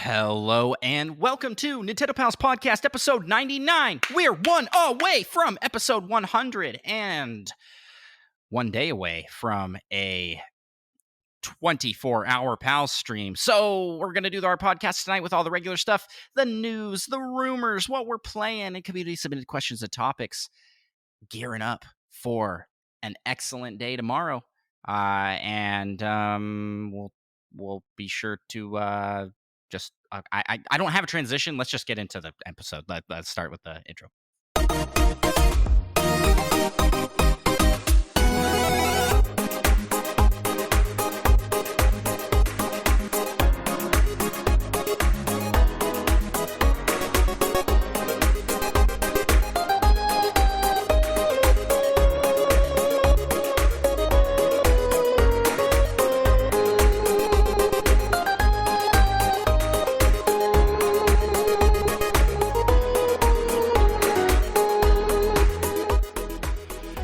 Hello and welcome to Nintendo Pals Podcast episode 99. We're one away from episode 100 and 1 day away from a 24-hour Pals stream. So we're going to do our podcast tonight with all the regular stuff, the news, the rumors, what we're playing, and community submitted questions and topics. Gearing up for an excellent day tomorrow. And we'll be sure to just I don't have a transition. Let's just get into the episode. Let's start with the intro.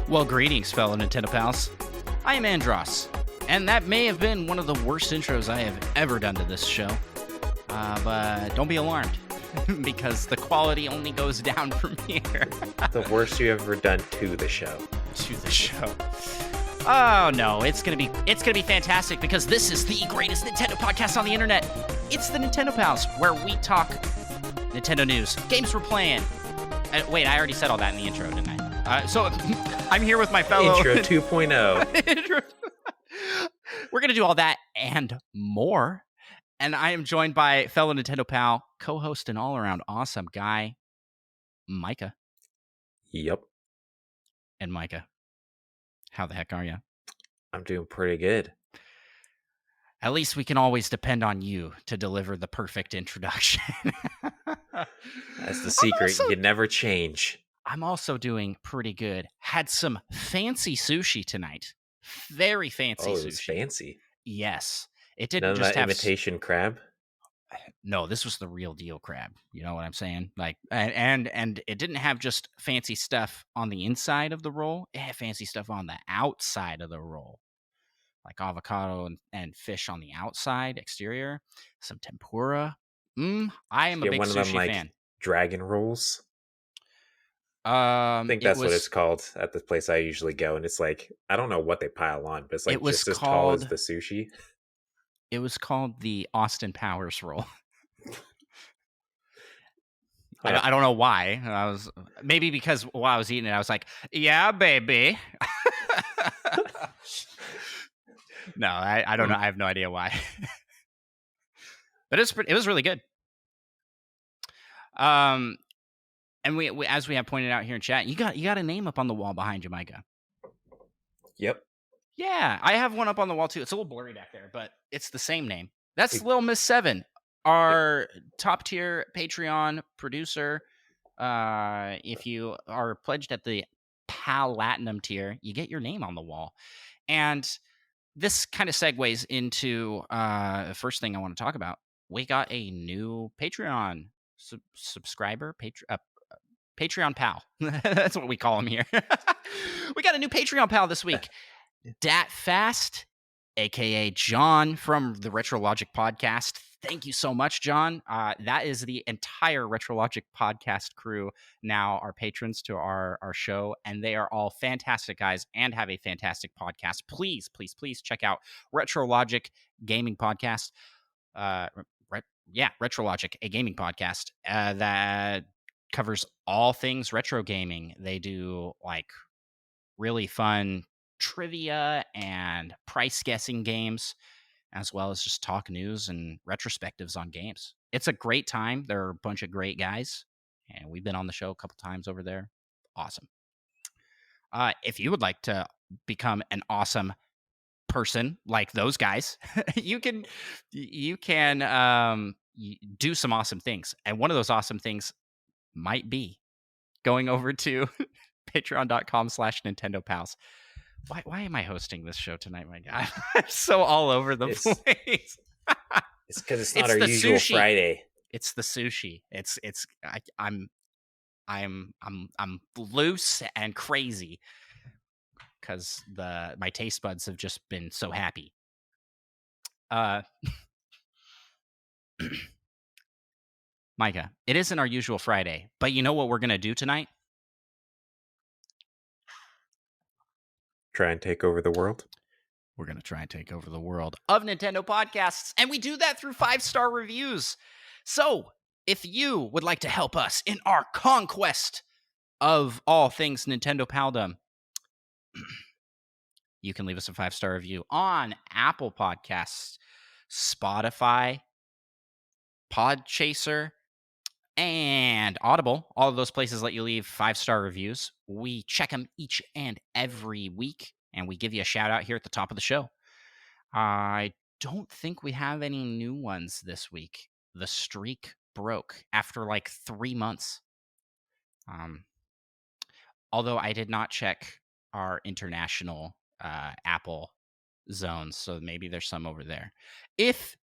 Well, greetings, fellow Nintendo Pals. I am Andros, and that may have been one of the worst intros I have ever done to this show. But don't be alarmed, because the quality only goes down from here. The worst you ever done to the show. To the show. Oh no, it's gonna be fantastic because this is the greatest Nintendo podcast on the internet. It's the Nintendo Pals, where we talk Nintendo news, games we're playing. Wait, I already said all that in the intro, didn't I? So I'm here with my fellow Intro 2.0. We're going to do all that and more. And I am joined by fellow Nintendo pal, co-host and all-around awesome guy, Micah. Yep. And Micah, how the heck are you? I'm doing pretty good. At least we can always depend on you to deliver the perfect introduction. That's the secret. You never change. I'm also doing pretty good. Had some fancy sushi tonight. Very fancy sushi. It was fancy. Yes. It didn't None just of that have imitation crab? No, this was the real deal crab. You know what I'm saying? Like, and it didn't have just fancy stuff on the inside of the roll. It had fancy stuff on the outside of the roll. Like avocado and fish on the outside, exterior. Some tempura. I am a big one sushi of them, like, fan. Dragon rolls? I think that's what it's called at the place I usually go, and it's like, I don't know what they pile on, but it's like just as tall as the sushi. It was called the Austin Powers roll. I don't know why. Maybe because while I was eating it, I was like, "Yeah, baby." No, I don't know. I have no idea why. But it was really good. And we as we have pointed out here in chat, you got a name up on the wall behind you, Micah. Yep. Yeah, I have one up on the wall too. It's a little blurry back there, but it's the same name. That's Little Miss 7, our top tier Patreon producer. If you are pledged at the PAL Platinum tier, you get your name on the wall. And this kind of segues into the first thing I want to talk about. We got a new Patreon subscriber, Patreon pal. That's what we call him here. We got a new Patreon pal this week. Dat Fast, aka John from the Retrologic podcast. Thank you so much, John. That is the entire Retrologic podcast crew now our patrons to our show, and they are all fantastic guys and have a fantastic podcast. Please, please, please check out Retrologic Gaming Podcast. Retrologic, a gaming podcast that covers all things retro gaming. They do like really fun trivia and price guessing games, as well as just talk news and retrospectives on games. It's a great time. They're a bunch of great guys, and we've been on the show a couple times over there. Awesome. If you would like to become an awesome person like those guys, you can do some awesome things, and one of those awesome things might be going over to patreon.com/NintendoPals. Why am I hosting this show tonight, my guy? I'm so all over the place. It's because it's not our usual sushi. Friday. It's the sushi. I'm loose and crazy because my taste buds have just been so happy. Micah, it isn't our usual Friday, but you know what we're going to do tonight? Try and take over the world? We're going to try and take over the world of Nintendo podcasts, and we do that through 5-star reviews. So, if you would like to help us in our conquest of all things Nintendo Paldom, you can leave us a 5-star review on Apple Podcasts, Spotify, Podchaser, and Audible. All of those places let you leave 5-star reviews. We check them each and every week, and we give you a shout out here at the top of the show. I don't think we have any new ones this week. The streak broke after like 3 months. Although I did not check our international Apple zones, so maybe there's some over there. If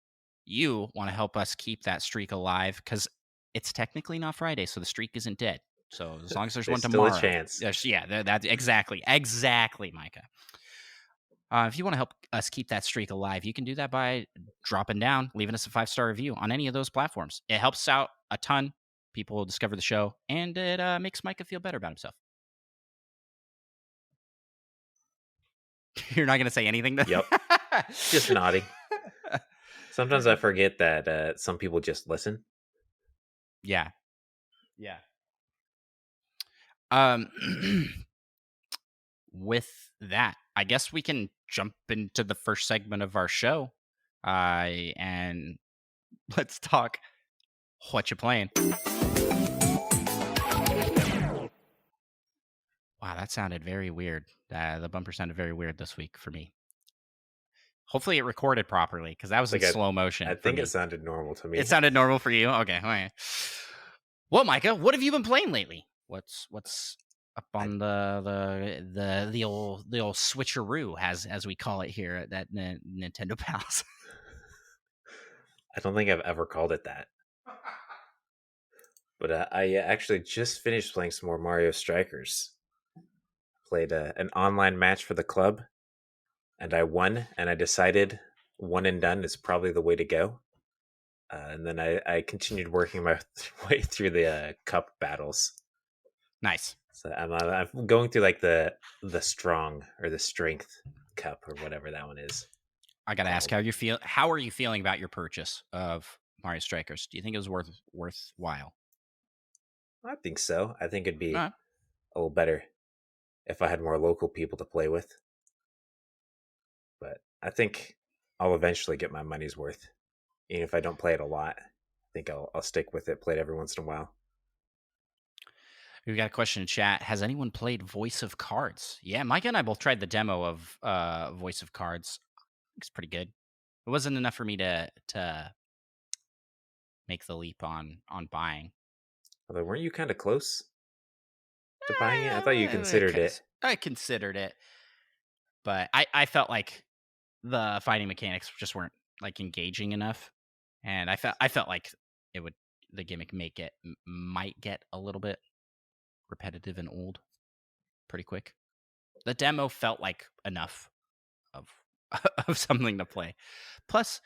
you want to help us keep that streak alive, because it's technically not Friday, so the streak isn't dead. So as long as there's one tomorrow, still a chance. That's exactly, Micah. If you want to help us keep that streak alive, you can do that by dropping down, leaving us a 5-star review on any of those platforms. It helps out a ton. People will discover the show, and it makes Micah feel better about himself. You're not going to say anything? Yep. Just nodding. Sometimes I forget that some people just listen. Yeah. With that, I guess we can jump into the first segment of our show. And let's talk what you playing. Wow, that sounded very weird. The bumper sounded very weird this week for me. Hopefully it recorded properly, because that was in slow motion. I think it sounded normal to me. It sounded normal for you? Okay. All right. Well, Micah, what have you been playing lately? What's up on the old switcheroo, as we call it here at that Nintendo Pals? I don't think I've ever called it that. But I actually just finished playing some more Mario Strikers. Played an online match for the club, and I won, and I decided one and done is probably the way to go. And then I continued working my way through the cup battles. Nice. So I'm going through like the strong or the strength cup or whatever that one is. I gotta ask, how are you feeling about your purchase of Mario Strikers? Do you think it was worthwhile? I think so. I think it'd be a little better if I had more local people to play with. But I think I'll eventually get my money's worth. Even if I don't play it a lot, I think I'll stick with it, play it every once in a while. We've got a question in chat. Has anyone played Voice of Cards? Yeah, Micah and I both tried the demo of Voice of Cards. It's pretty good. It wasn't enough for me to make the leap on buying. Although, weren't you kind of close to buying it? I thought you considered it. I considered it, but I felt like the fighting mechanics just weren't like engaging enough, and I felt like the gimmick might get a little bit repetitive and old pretty quick. The demo felt like enough of something to play. Plus,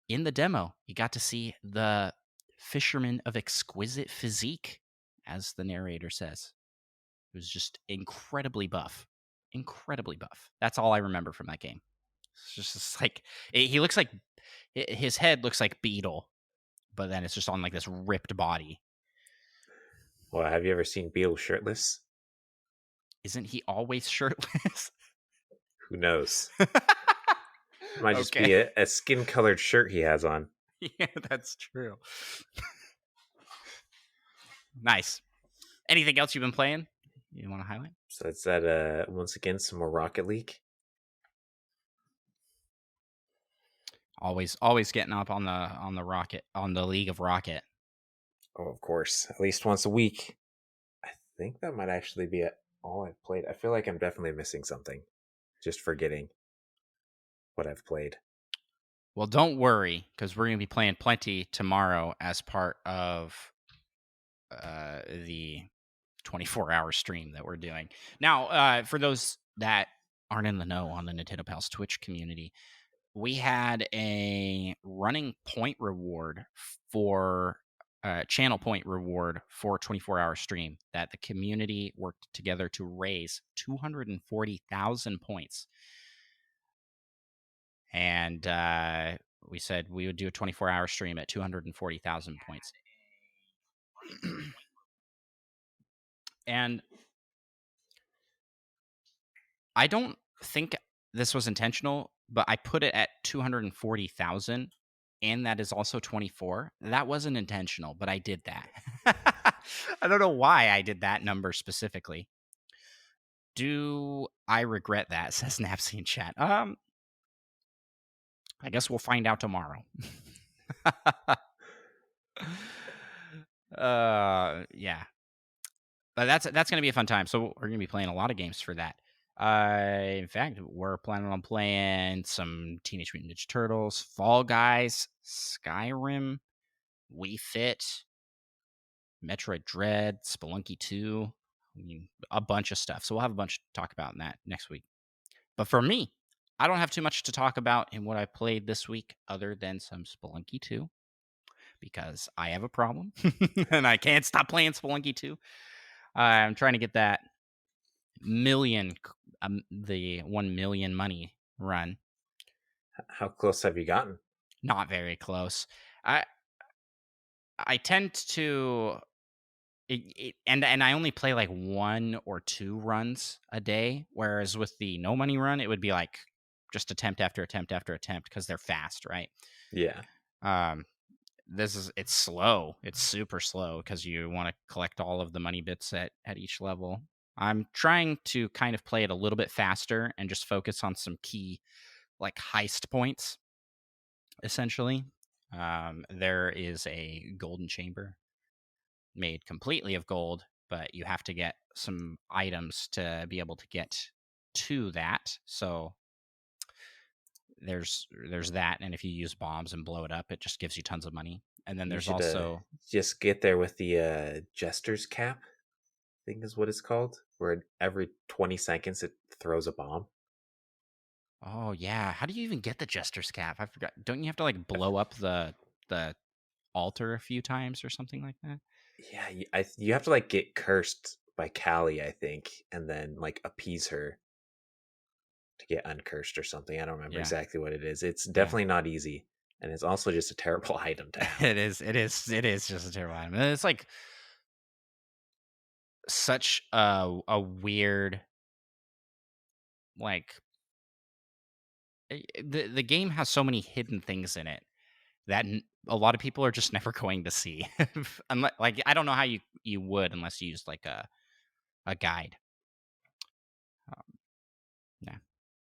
in the demo, you got to see the fisherman of exquisite physique, as the narrator says. It was just incredibly buff. That's all I remember from that game. It's just like, he looks like, his head looks like Beetle, but then it's just on like this ripped body. Well, have you ever seen Beetle shirtless? Isn't he always shirtless? Who knows? It might just be a skin-colored shirt he has on. Yeah, that's true. Nice. Anything else you've been playing you want to highlight? So it's that once again some more Rocket League. Always getting up on the League of Rocket. Oh, of course, at least once a week. I think that might actually be all I've played. I feel like I'm definitely missing something, just forgetting what I've played. Well, don't worry, because we're going to be playing plenty tomorrow as part of the 24-hour stream that we're doing. Now, for those that aren't in the know on the Nintendo Pals Twitch community, we had a running point reward for channel point reward for 24-hour stream that the community worked together to raise 240,000 points. And we said we would do a 24-hour stream at 240,000 points. And I don't think this was intentional, but I put it at 240,000, and that is also 24. That wasn't intentional, but I did that. I don't know why I did that number specifically. Do I regret that? Says Napsy in chat. I guess we'll find out tomorrow. Yeah. But that's going to be a fun time. So we're going to be playing a lot of games for that. In fact, we're planning on playing some Teenage Mutant Ninja Turtles, Fall Guys, Skyrim, Wii Fit, Metroid Dread, Spelunky 2. I mean, a bunch of stuff. So we'll have a bunch to talk about in that next week. But for me, I don't have too much to talk about in what I played this week other than some Spelunky 2 because I have a problem and I can't stop playing Spelunky 2. I'm trying to get that the 1 million money run. How close have you gotten? Not very close. I tend to and I only play like 1 or 2 runs a day, whereas with the no money run it would be like just attempt after attempt after attempt because they're fast, right? Yeah. It's slow. It's super slow because you want to collect all of the money bits at each level. I'm trying to kind of play it a little bit faster and just focus on some key like heist points, essentially. There is a golden chamber made completely of gold, but you have to get some items to be able to get to that. So there's that, and if you use bombs and blow it up, it just gives you tons of money. And then there's also just get there with the Jester's cap, I think is what it's called, where every 20 seconds it throws a bomb. Oh yeah, how do you even get the Jester's cap? I forgot. Don't you have to like blow up the altar a few times or something like that? Yeah, you have to like get cursed by Callie, I think, and then like appease her to get uncursed or something. I don't remember exactly what it is. It's definitely not easy, and it's also just a terrible item to have. It is just a terrible item. And it's like such a weird like the game has so many hidden things in it that a lot of people are just never going to see. Unless, like, I don't know how you would unless you used like a guide. Yeah.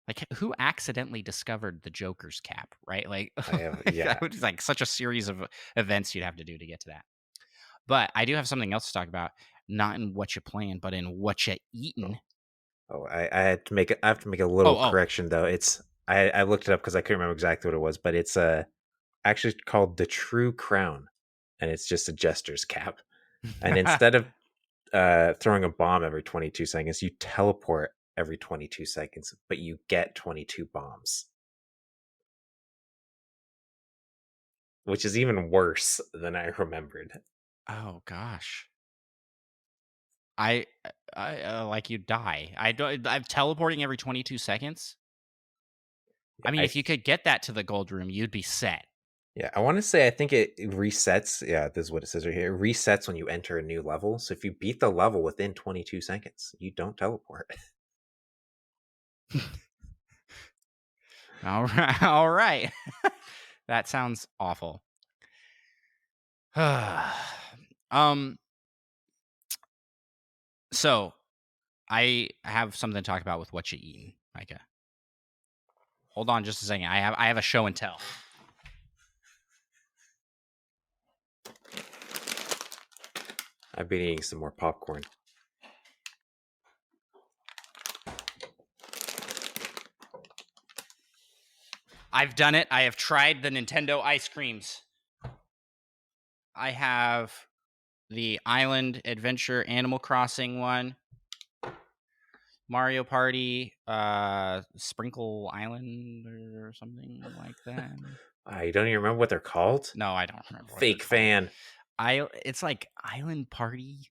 Like, who accidentally discovered the Joker's cap, right? Like, that would be like such a series of events you'd have to do to get to that. But I do have something else to talk about, not in what you're playing, but in what you're eating. I have to make a little correction though. It's I looked it up because I couldn't remember exactly what it was, but it's actually called the True Crown, and it's just a Jester's cap. And instead of throwing a bomb every 22 seconds, you teleport every 22 seconds, but you get 22 bombs, which is even worse than I remembered. Oh gosh. I like you die. I'm teleporting every 22 seconds. I mean, if you could get that to the gold room, you'd be set. Yeah, I want to say I think it resets. Yeah, this is what it says right here. It resets when you enter a new level. So if you beat the level within 22 seconds, you don't teleport. All right. All right. That sounds awful. So I have something to talk about with what you eating, Micah. Hold on just a second. I have a show and tell. I've been eating some more popcorn. I've done it. I have tried the Nintendo ice creams. I have the Island Adventure Animal Crossing one, Mario Party, Sprinkle Island or something like that. You don't even remember what they're called? No, I don't remember. Fake fan. It's like Island Party.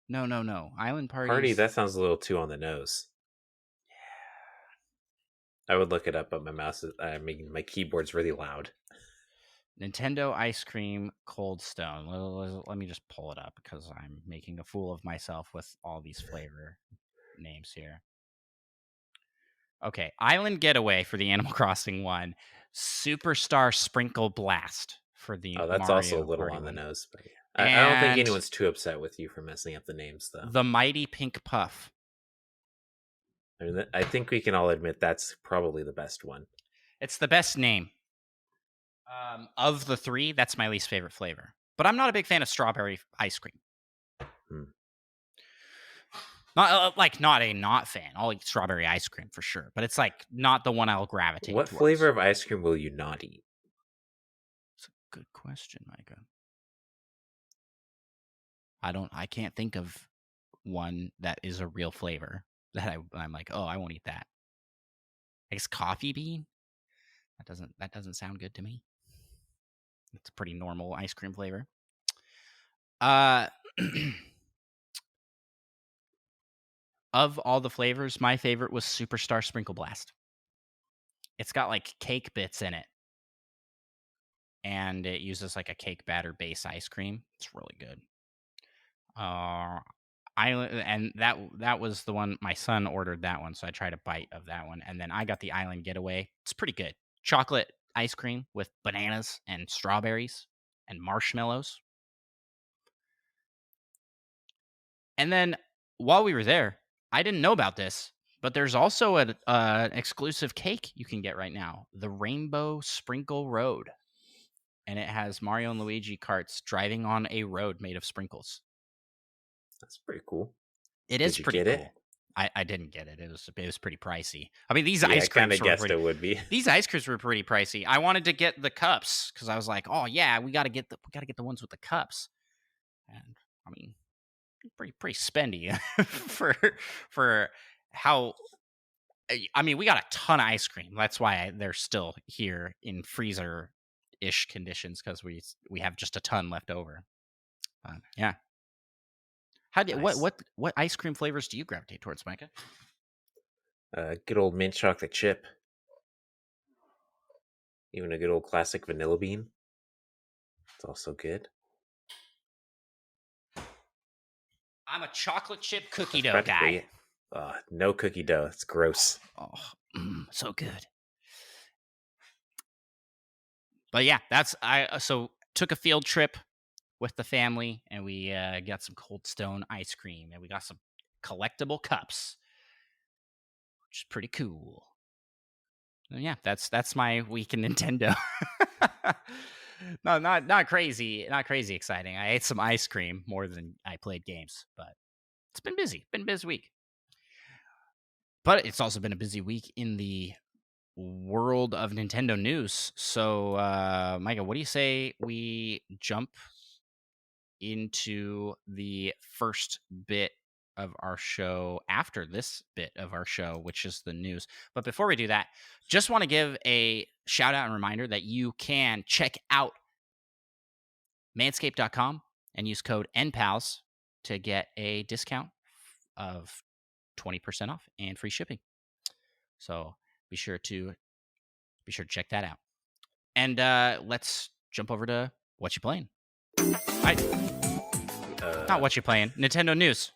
No. Island Party, Parties. that sounds a little too on the nose. I would look it up, but my keyboard's really loud. Nintendo Ice Cream Cold Stone. Let me just pull it up because I'm making a fool of myself with all these flavor names here. Okay, Island Getaway for the Animal Crossing one. Superstar Sprinkle Blast for the Oh, that's also a Mario little Party on the one. nose. But I don't think And anyone's too upset with you for messing up the names, though. the Mighty Pink Puff. I mean, I think we can all admit that's probably the best one. It's the best name. Of the three, that's my least favorite flavor. But I'm not a big fan of strawberry ice cream. Not a not fan. I'll eat strawberry ice cream for sure, but it's like not the one I'll gravitate What towards. flavor of ice cream will you not eat? It's a good question, Micah. I can't think of one that is a real flavor that I'm like, oh, I won't eat that. I guess coffee bean. That doesn't sound good to me. It's a pretty normal ice cream flavor. Of all the flavors, my favorite was Superstar Sprinkle Blast. It's got like cake bits in it. And it uses like a cake batter base ice cream. It's really good. And that was the one my son ordered that one, so I tried a bite of that one. And then I got the Island Getaway. It's pretty good. Chocolate ice cream with bananas and strawberries and marshmallows. And then while we were there, I didn't know about this, but there's also an exclusive cake you can get right now, the Rainbow Sprinkle Road. And it has Mario and Luigi karts driving on a road made of sprinkles. That's pretty cool. It is pretty cool. I didn't get it. It was pretty pricey. I mean, these ice creams. I kind of guessed it would be. These ice creams were pretty pricey. I wanted to get the cups because I was like, oh yeah, we got to get the ones with the cups. And I mean, pretty spendy for how. I mean, we got a ton of ice cream. That's why they're still here in freezer-ish conditions because we have just a ton left over. Yeah. Nice. What ice cream flavors do you gravitate towards, Micah? Good old mint chocolate chip. Even a good old classic vanilla bean. It's also good. I'm a chocolate chip cookie dough guy. No cookie dough. It's gross. So good. But yeah, so took a field trip with the family, and we got some Cold Stone ice cream, and we got some collectible cups, which is pretty cool. And yeah, that's my week in Nintendo. No, not crazy exciting. I ate some ice cream more than I played games, but it's been busy. Been a busy week. But it's also been a busy week in the world of Nintendo news. So, Micah, what do you say we jump into the first bit of our show after this bit of our show, which is the news? But before we do that, just want to give a shout out and reminder that you can check out manscaped.com and use code NPALS to get a discount of 20% off and free shipping. So be sure to check that out. And let's jump over to what you playing. Not what you playing. Nintendo news.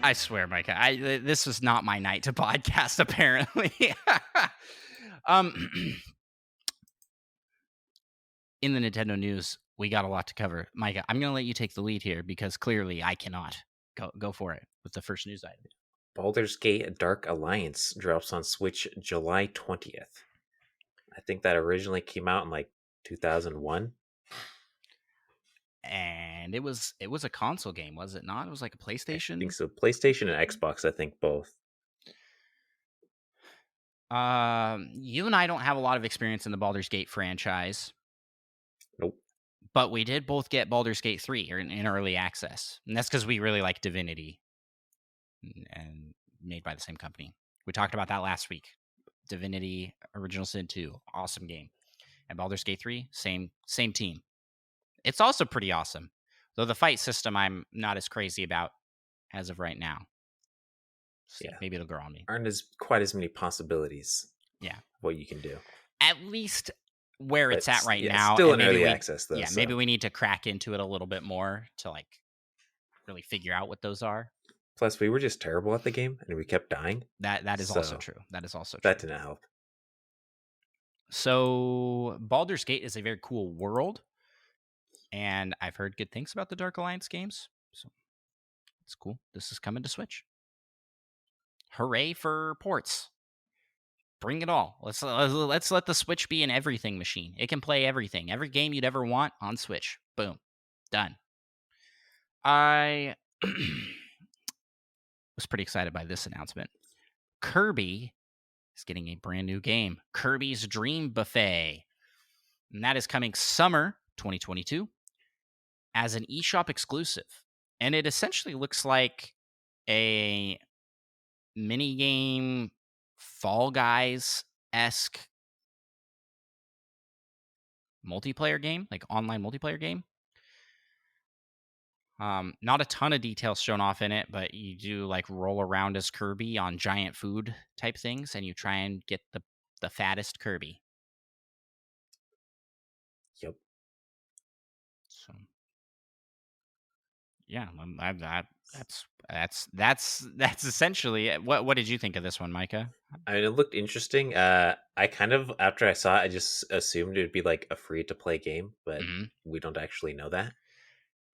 I swear, Micah, this was not my night to podcast. Apparently, in the Nintendo news, we got a lot to cover. Micah, I'm gonna let you take the lead here because clearly I cannot. Go for it with the first news item. Baldur's Gate Dark Alliance drops on Switch July 20th. I think that originally came out in like 2001. And it was a console game, was it not? It was like a PlayStation. I think so. PlayStation and Xbox, I think both. You and I don't have a lot of experience in the Baldur's Gate franchise. Nope. But we did both get Baldur's Gate 3 in early access. And that's because we really like Divinity and made by the same company. We talked about that last week. Divinity Original Sin 2, awesome game. And Baldur's Gate 3, same team. It's also pretty awesome, though the fight system I'm not as crazy about as of right now. See, Yeah. maybe it'll grow on me. Aren't quite as many possibilities. Yeah, what you can do. At least where it's at right yeah, now. still And in maybe early access though. Yeah, so. maybe we need to crack into it a little bit more to like really figure out what those are. Plus, we were just terrible at the game, and we kept dying. That is also true. That is also true. That didn't help. So Baldur's Gate is a very cool world, and I've heard good things about the Dark Alliance games. So it's cool. This is coming to Switch. Hooray for ports! Bring it all. Let's let the Switch be an everything machine. It can play everything, every game you'd ever want on Switch. Boom, done. I was pretty excited by this announcement. Kirby is getting a brand new game, Kirby's Dream Buffet. And that is coming summer 2022 as an eShop exclusive. And it essentially looks like a minigame Fall Guys-esque multiplayer game, like online multiplayer game. Not a ton of details shown off in it, but you do like roll around as Kirby on giant food type things, and you try and get the fattest Kirby. Yep. So, yeah, that's essentially it. What did you think of this one, Micah? I mean, it looked interesting. I kind of after I saw it, I just assumed it would be like a free to play game, but we don't actually know that.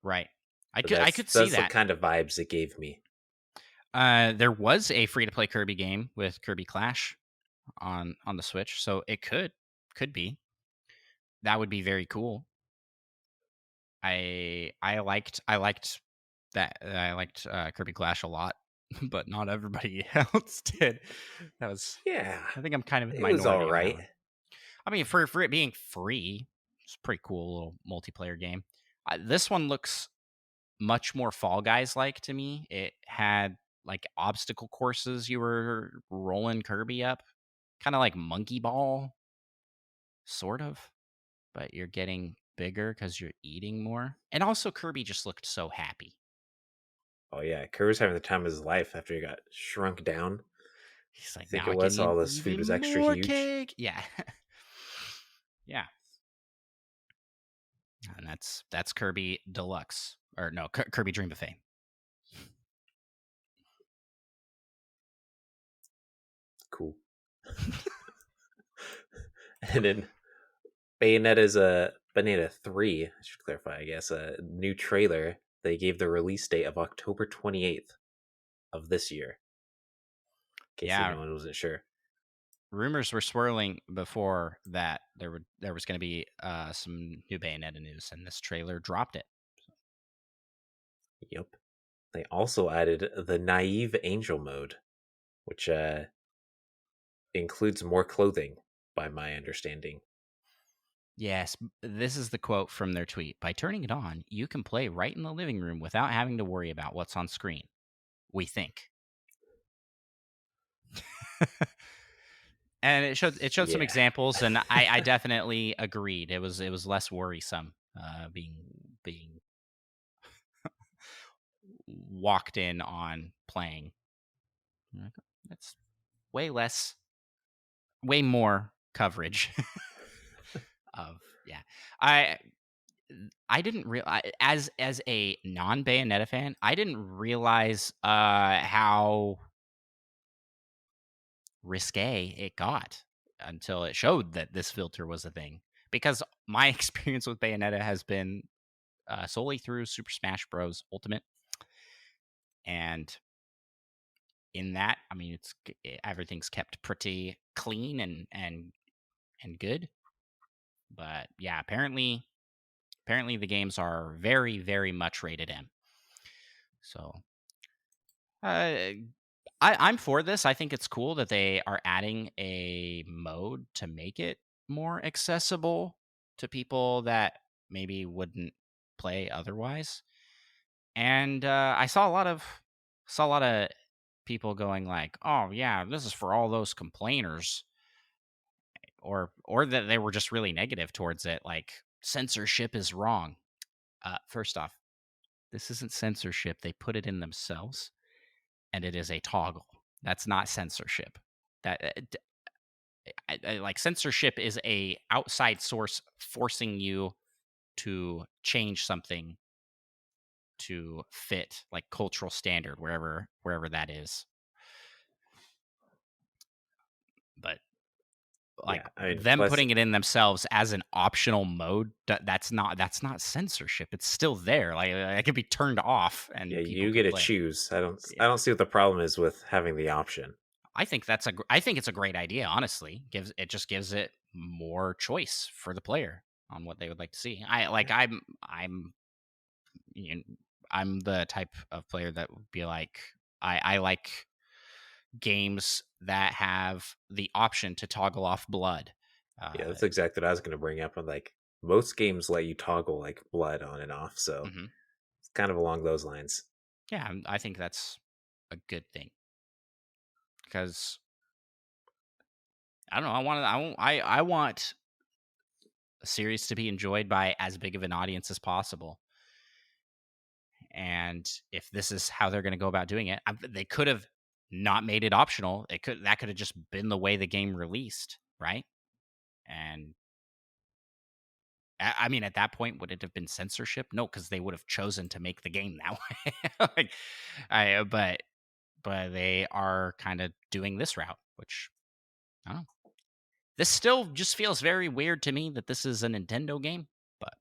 Right. I could see that's that. the kind of vibes it gave me. There was a free to play Kirby game with Kirby Clash on the Switch, so it could be. That would be very cool. I liked that. I liked Kirby Clash a lot, but not everybody else did. That was I think I'm kind of in the minority. It was all right. I mean, for it being free, it's a pretty cool little multiplayer game. This one looks much more Fall Guys like to me. It had like obstacle courses you were rolling Kirby up, kind of like Monkey Ball, sort of, but you're getting bigger because you're eating more. And also, Kirby just looked so happy. Oh yeah, Kirby's having the time of his life after he got shrunk down. He's like, I think now it was all this food was extra huge. Cake. Yeah, yeah. And that's Kirby Deluxe, or no, Kirby Dream Buffet. Cool. And then Bayonetta's Bayonetta 3, I should clarify, I guess, a new trailer. They gave the release date of October 28th of this year. In case anyone wasn't sure. Rumors were swirling before that there was going to be some new Bayonetta news, and this trailer dropped it. Yep. They also added the Naive Angel mode, which includes more clothing, by my understanding. Yes, this is the quote from their tweet. By turning it on, you can play right in the living room without having to worry about what's on screen. We think. And it showed some examples, and I definitely agreed. It was less worrisome being walked in on playing. That's way more coverage of I didn't realize as a non-Bayonetta fan, I didn't realize how risque it got until it showed that this filter was a thing. Because my experience with Bayonetta has been solely through Super Smash Bros. Ultimate, and in that, I mean, everything's kept pretty clean and good. But yeah, apparently the games are very, very much rated M. So I'm for this. I think it's cool that they are adding a mode to make it more accessible to people that maybe wouldn't play otherwise. And I saw a lot of people going like, "Oh yeah, this is for all those complainers." or that they were just really negative towards it, like censorship is wrong. First off, this isn't censorship. They put it in themselves, and it is a toggle. That's not censorship. That like censorship is a outside source forcing you to change something to fit like cultural standard wherever that is. But like Yeah, I mean, them plus, putting it in themselves as an optional mode, that's not censorship. It's still there. Like it can be turned off yeah, and people you can get to play. choose. I Yeah. don't see what the problem is with having the option. I think it's a great idea. Honestly, gives it more choice for the player on what they would like to see. I'm you know, I'm the type of player that would be like I like games that have the option to toggle off blood. Yeah, Uh, that's exactly what I was going to bring up. Like most games let you toggle like blood on and off, so mhm. it's kind of along those lines. Yeah, I think that's a good thing because I don't know. I want a series to be enjoyed by as big of an audience as possible. And if this is how they're going to go about doing it, they could have not made it optional. That could have just been the way the game released, right? And I mean, at that point, would it have been censorship? No, because they would have chosen to make the game that way. like, but they are kind of doing this route, which I don't know. This still just feels very weird to me that this is a Nintendo game, but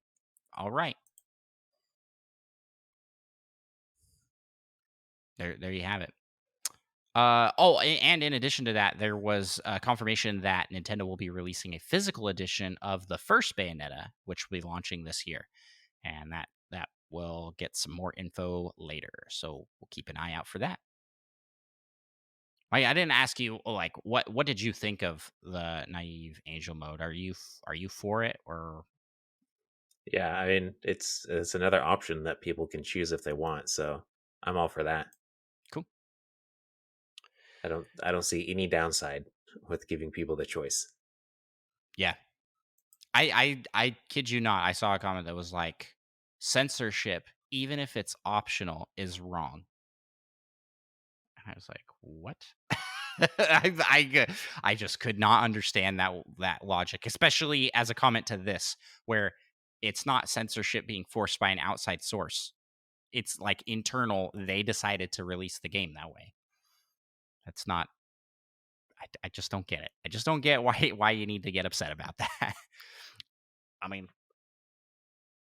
all right. There you have it. And in addition to that, there was confirmation that Nintendo will be releasing a physical edition of the first Bayonetta, which will be launching this year, and that will get some more info later. So we'll keep an eye out for that. I didn't ask you like what did you think of the naive angel mode? Are you for it or Yeah, I mean, it's another option that people can choose if they want, so I'm all for that. cool? I don't see any downside with giving people the choice. Yeah, I kid you not. I saw a comment that was like censorship, even if it's optional, is wrong. And I was like, what? I just could not understand that logic, especially as a comment to this, where it's not censorship being forced by an outside source. It's like internal. They decided to release the game that way. That's not. I just don't get it. I just don't get why you need to get upset about that. I mean,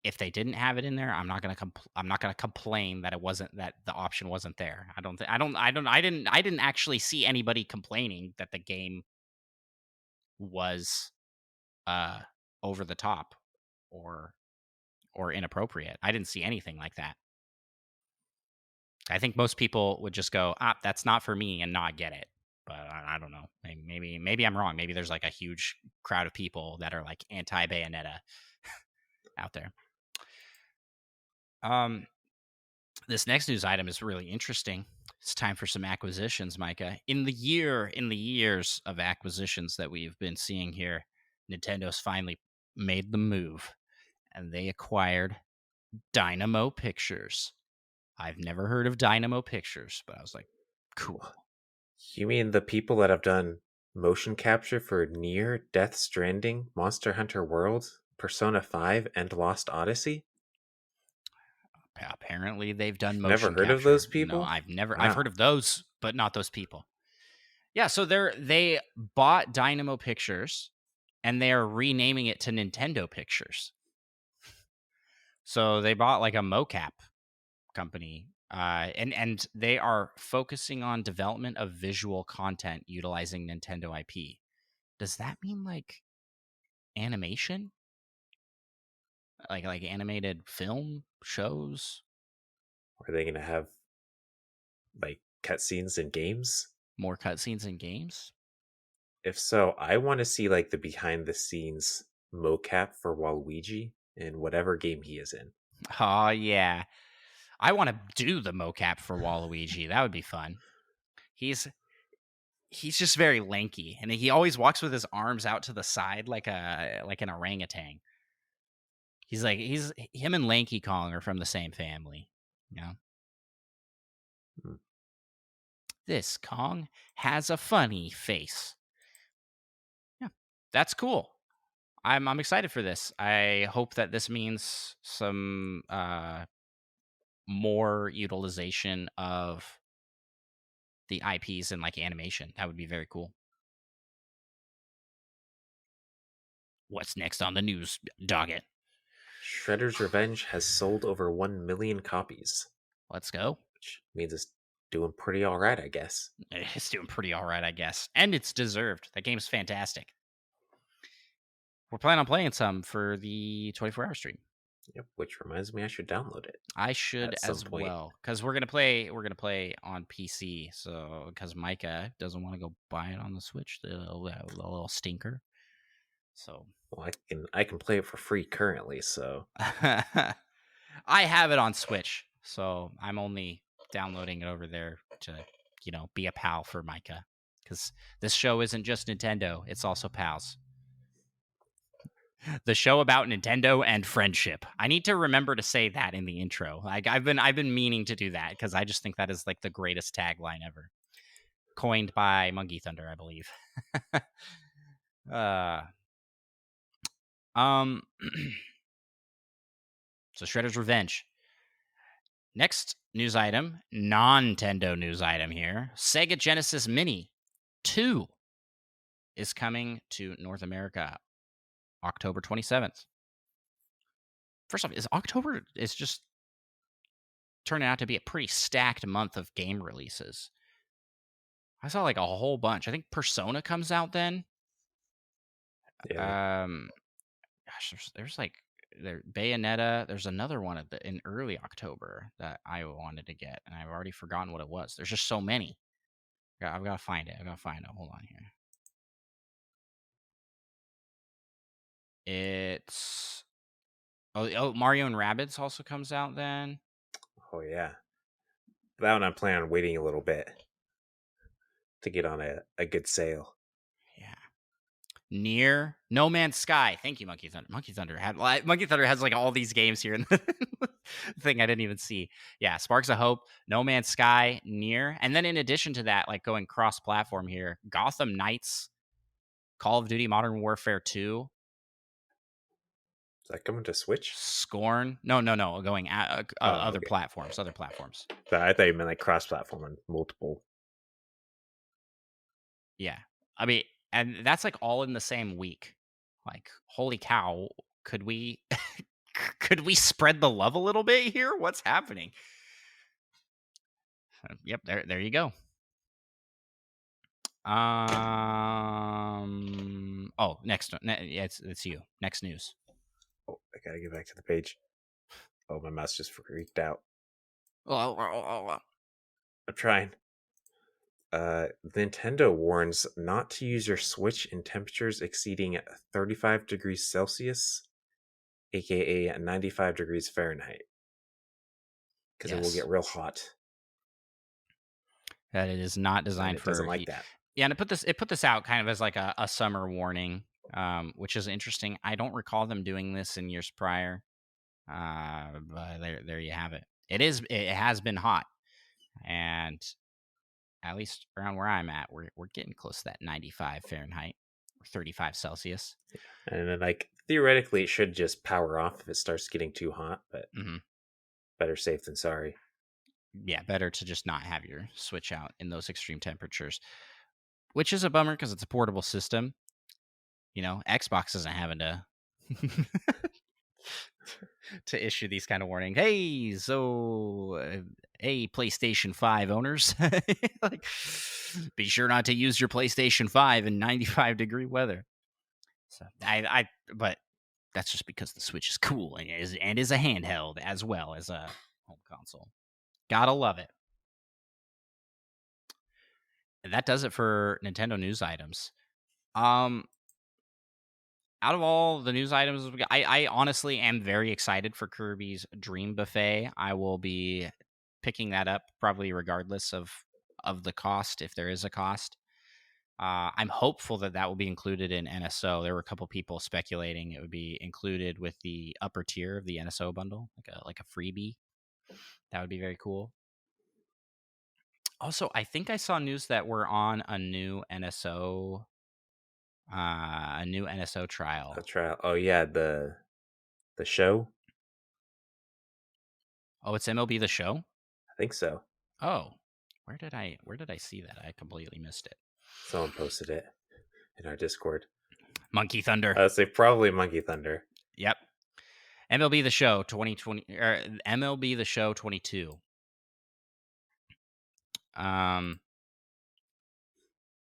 if they didn't have it in there, I'm not gonna complain that it wasn't that the option wasn't there. I don't think I didn't actually see anybody complaining that the game was uh over the top or inappropriate. I didn't see anything like that. I think most people would just go, that's not for me and not get it. But I don't know. Maybe I'm wrong. Maybe there's like a huge crowd of people that are like anti Bayonetta out there. Um, this next news item is really interesting. It's time for some acquisitions, Micah. In the years of acquisitions that we've been seeing here, Nintendo's finally made the move and they acquired Dynamo Pictures. I've never heard of Dynamo Pictures, but I was like, cool. You mean the people that have done motion capture for Near, Death Stranding, Monster Hunter World, Persona 5, and Lost Odyssey? Apparently, they've done Never motion heard of those capture. No, people? I've heard Wow. of those, but not those people. Yeah, so they bought Dynamo Pictures and they are renaming it to Nintendo Pictures. So they bought like a mocap company, and they are focusing on development of visual content utilizing Nintendo IP. Does that mean like animation, like animated film shows, Are they going to have like cutscenes in games? more cutscenes in games? If so, I want to see like the behind the scenes mocap for Waluigi in whatever game he is in. Oh yeah, I want to do the mocap for Waluigi. That would be fun. He's he's just very lanky, and he always walks with his arms out to the side like an orangutan. He's like him and Lanky Kong are from the same family. You know, Hmm. this Kong has a funny face. Yeah, that's cool. I'm excited for this. I hope that this means some more utilization of the IPs and like animation. That would be very cool. What's next on the news docket? Shredder's Revenge has sold over 1 million copies, Let's go. which means it's doing pretty all right, I guess. It's doing pretty all right, I guess. And it's deserved. That game's fantastic. We're planning on playing some for the 24-hour stream. Yep, which reminds me I should download it. I should at some as point. well, because we're gonna play on PC. So because Micah doesn't want to go buy it on the Switch, the little stinker. So Well, I can play it for free currently, so I have it on Switch, so I'm only downloading it over there to be a pal for Micah, because this show isn't just Nintendo; it's also pals. The show about Nintendo and friendship. I need to remember to say that in the intro. Like I've been meaning to do that because I just think that is like the greatest tagline ever. Coined by Monkey Thunder, I believe. So Shredder's Revenge. Next news item, non-Nintendo news item here. Sega Genesis Mini 2 is coming to North America October 27th. First off, October is just turning out to be a pretty stacked month of game releases. I saw like a whole bunch. I think Persona comes out then. yeah. Gosh, there's like Bayonetta. There's another one in early October that I wanted to get, and I've already forgotten what it was. There's just so many. I've got to find it. Hold on here. It's Mario and Rabbids also comes out then. Oh yeah. That one I'm planning on waiting a little bit to get on a good sale. Yeah. Near No Man's Sky. Thank you, Monkey Thunder. Monkey Thunder has like all these games here in the thing I didn't even see. Yeah, Sparks of Hope, No Man's Sky, Near, and then in addition to that, like going cross-platform here, Gotham Knights, Call of Duty Modern Warfare 2, Is that coming to Switch? Scorn. No, going at other Okay. platforms. But I thought you meant like cross-platform on multiple. Yeah, I mean, and that's like all in the same week. Like, holy cow! Could we could we spread the love a little bit here? What's happening? Yep, there you go. Oh, next. It's you. Next news. Oh, I gotta get back to the page. Oh, my mouse just freaked out. Oh. I'm trying. Nintendo warns not to use your Switch in temperatures exceeding 35 degrees Celsius, aka 95 degrees Fahrenheit, because it will get real hot. That it is not And designed it for doesn't like that. Yeah, and it put this out kind of as like a summer warning, which is interesting. I don't recall them doing this in years prior. But there you have it. It has been hot, and at least around where I'm at, we're getting close to that 95 Fahrenheit or 35 Celsius. And then, like, theoretically, it should just power off if it starts getting too hot, but better safe than sorry. Yeah, better to just not have your Switch out in those extreme temperatures, which is a bummer because it's a portable system. You know, Xbox isn't having to to issue these kind of warnings. Hey, so hey, PlayStation 5 owners, like, be sure not to use your PlayStation 5 in 95-degree weather. So but that's just because the Switch is cool and is a handheld as well as a home console. Gotta love it. And that does it for Nintendo news items. Out of all the news items, I honestly am very excited for Kirby's Dream Buffet. I will be picking that up probably regardless of the cost, if there is a cost. I'm hopeful that will be included in NSO. There were a couple people speculating it would be included with the upper tier of the NSO bundle, like a freebie. That would be very cool. Also, I think I saw news that we're on a new NSO trial. A trial. Oh yeah, the show. Oh, it's MLB The Show? I think so. Oh, where did I see that? I completely missed it. Someone posted it in our Discord. Monkey Thunder. Say probably Monkey Thunder. Yep. MLB The Show 2020 or MLB The Show 22.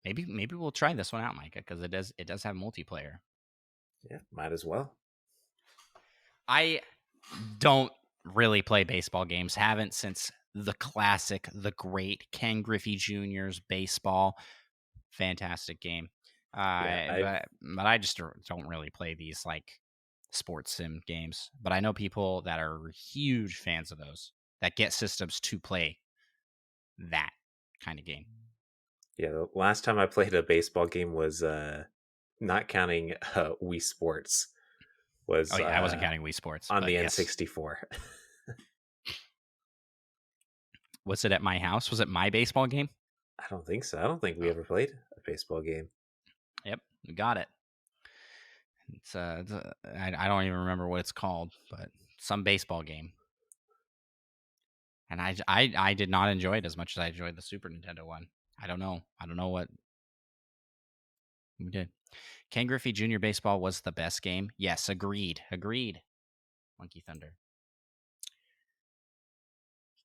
Maybe we'll try this one out, Micah, because it does have multiplayer. Yeah, might as well. I don't really play baseball games. Haven't since the classic, the great Ken Griffey Jr.'s baseball. Fantastic game. But I just don't really play these like sports sim games. But I know people that are huge fans of those that get systems to play that kind of game. Yeah, the last time I played a baseball game was not counting Wii Sports. I wasn't counting Wii Sports on the N64. Was it at my house? Was it my baseball game? I don't think so. I don't think we ever played a baseball game. Yep, we got it. It's I don't even remember what it's called, but some baseball game. And I did not enjoy it as much as I enjoyed the Super Nintendo one. I don't know what we did. Ken Griffey Jr. Baseball was the best game. Yes, agreed. Monkey Thunder.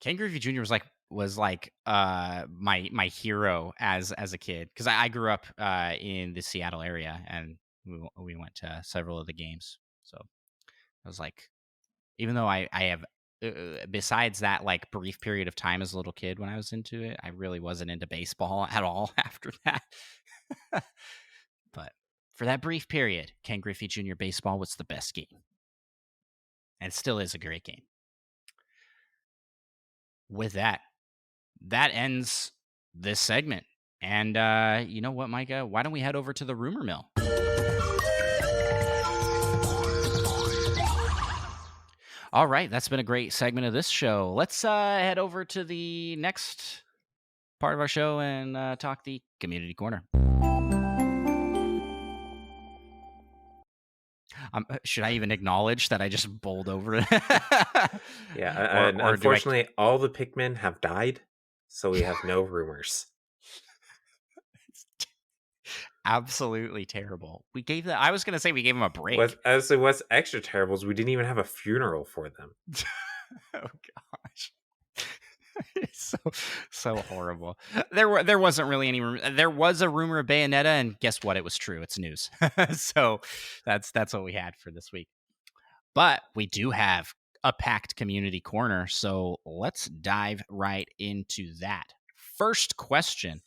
Ken Griffey Jr. was like my hero as a kid, because I grew up in the Seattle area, and we went to several of the games. So I was like, even though I have besides that like brief period of time as a little kid when I was into it, I really wasn't into baseball at all after that. But for that brief period, Ken Griffey Jr. Baseball was the best game, and still is a great game. With that ends this segment. And you know what, Micah? Why don't we head over to the rumor mill? All right, that's been a great segment of this show. Let's head over to the next part of our show and talk the community corner. Should I even acknowledge that I just bowled over it? Yeah, unfortunately, all the Pikmin have died, so we have no rumors. Absolutely terrible. I was going to say we gave them a break. What's extra terrible is we didn't even have a funeral for them. Oh gosh. It's so horrible. There wasn't really any rumor. There was a rumor of Bayonetta, and guess what? It was true. It's news. So that's what we had for this week. But we do have a packed community corner, so let's dive right into that. First question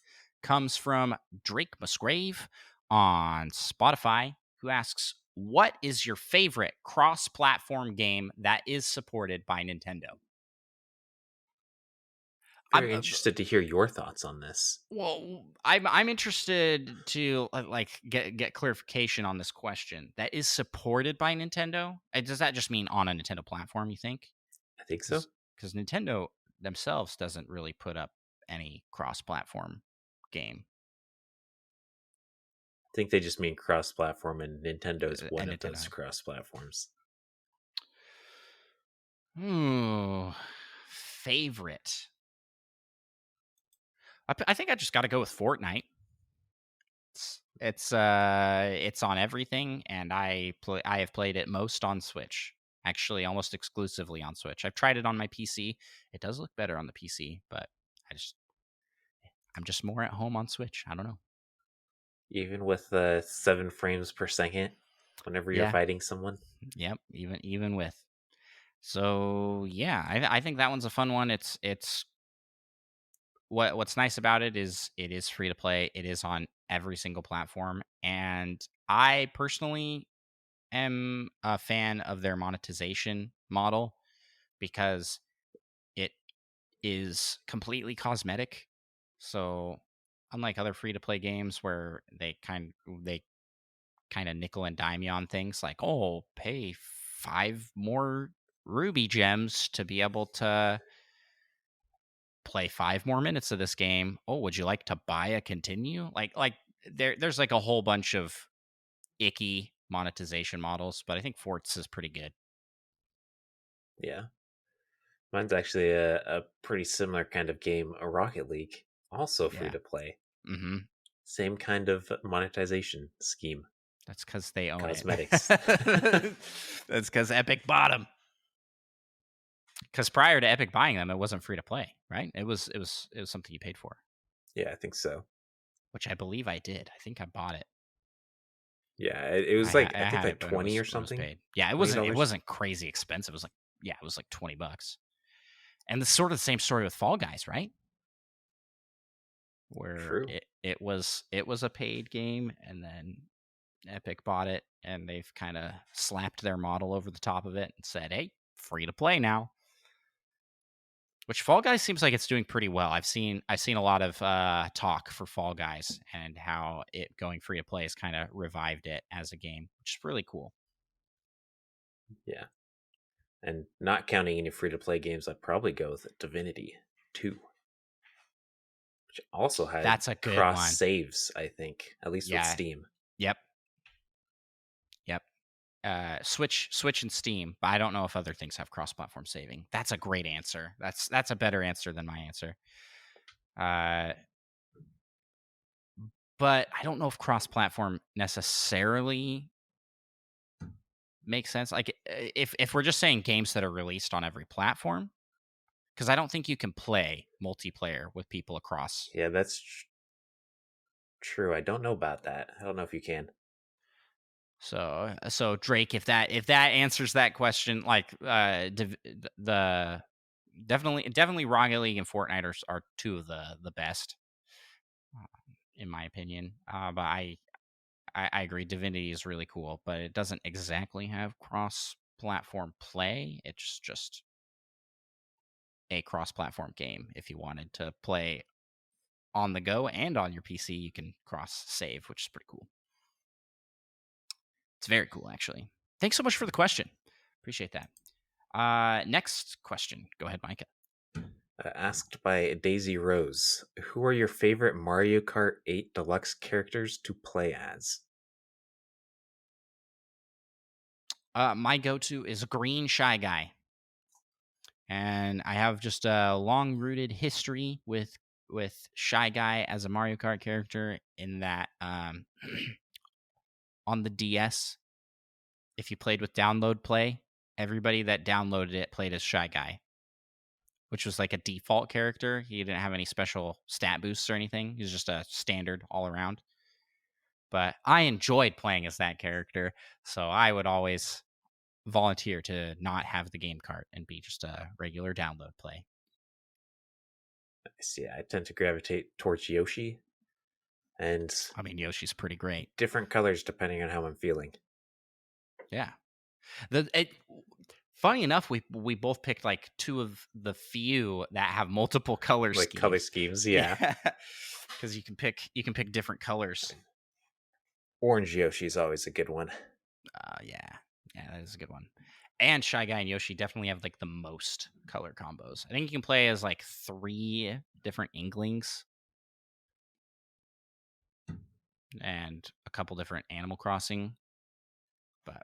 comes from Drake Musgrave on Spotify, who asks, what is your favorite cross-platform game that is supported by Nintendo? I'm interested to hear your thoughts on this. Well, I'm interested to like get clarification on this question. That is supported by Nintendo? Does that just mean on a Nintendo platform, you think? I think so. Because Nintendo themselves doesn't really put up any cross-platform game. I think they just mean cross-platform, and Nintendo is one of those cross-platforms. Favorite. I think I just got to go with Fortnite. It's on everything, and I have played it most on Switch. Actually, almost exclusively on Switch. I've tried it on my PC. It does look better on the PC, but I'm just more at home on Switch. I don't know. Even with 7 frames per second whenever you're fighting someone. Yep, even with. So yeah, I think that one's a fun one. It's what's nice about it is free to play. It is on every single platform, and I personally am a fan of their monetization model because it is completely cosmetic. So unlike other free to play games where they kind of nickel and dime you on things like, oh, pay 5 more ruby gems to be able to play 5 more minutes of this game. Oh, would you like to buy a continue? Like there's like a whole bunch of icky monetization models, but I think Forts is pretty good. Yeah. Mine's actually a pretty similar kind of game, a Rocket League, also free Yeah. to play. Mm-hmm. Same kind of monetization scheme. That's because they own it. Cosmetics. That's because Epic bought them. Because prior to Epic buying them, it wasn't free to play, right? It was something you paid for, Yeah, I think so. which I believe I did. I think I bought it. Yeah, it was like I I think had like it, but it 20 was or something. paid. Yeah, it wasn't. It $20. wasn't crazy expensive. It was like it was like $20. And it's sort of the same story with Fall Guys, right? Where True. it was a paid game, and then Epic bought it, and they've kind of slapped their model over the top of it and said, "Hey, free to play now." Which Fall Guys seems like it's doing pretty well. I've seen a lot of talk for Fall Guys and how it going free to play has kind of revived it as a game, which is really cool. Yeah. And not counting any free to play games, I'd probably go with Divinity 2, which also had That's a good cross one. saves, I think, at least with Yeah. Steam. Yep. Switch and Steam, but I don't know if other things have cross-platform saving. That's a great answer. That's a better answer than my answer. But I don't know if cross-platform necessarily makes sense. Like if we're just saying games that are released on every platform, because I don't think you can play multiplayer with people across. Yeah, that's true. I don't know about that. I don't know if you can. So Drake, if that answers that question, like the definitely Rocket League and Fortnite are two of the best, in my opinion. But I agree, Divinity is really cool, but it doesn't exactly have cross-platform play. It's just a cross-platform game. If you wanted to play on the go and on your PC, you can cross save, which is pretty cool. It's very cool, actually. Thanks so much for the question. Appreciate that. Next question. Go ahead, Micah. Asked by Daisy Rose, who are your favorite Mario Kart 8 Deluxe characters to play as? My go-to is Green Shy Guy, and I have just a long-rooted history with Shy Guy as a Mario Kart character. In that, on the DS, if you played with download play, everybody that downloaded it played as Shy Guy, which was like a default character. He didn't have any special stat boosts or anything. He was just a standard all around. But I enjoyed playing as that character, so I would always volunteer to not have the game cart and be just a regular download play. Yeah, I tend to gravitate towards Yoshi, and I mean, Yoshi's pretty great. different colors depending on how I'm feeling. Yeah. Funny enough, we both picked like two of the few that have multiple color Like schemes. color schemes, yeah. Because you can pick different colors. Orange Yoshi is always a good one. Yeah, that is a good one. And Shy Guy and Yoshi definitely have like the most color combos. I think you can play as like 3 different Inklings and a couple different Animal Crossing. But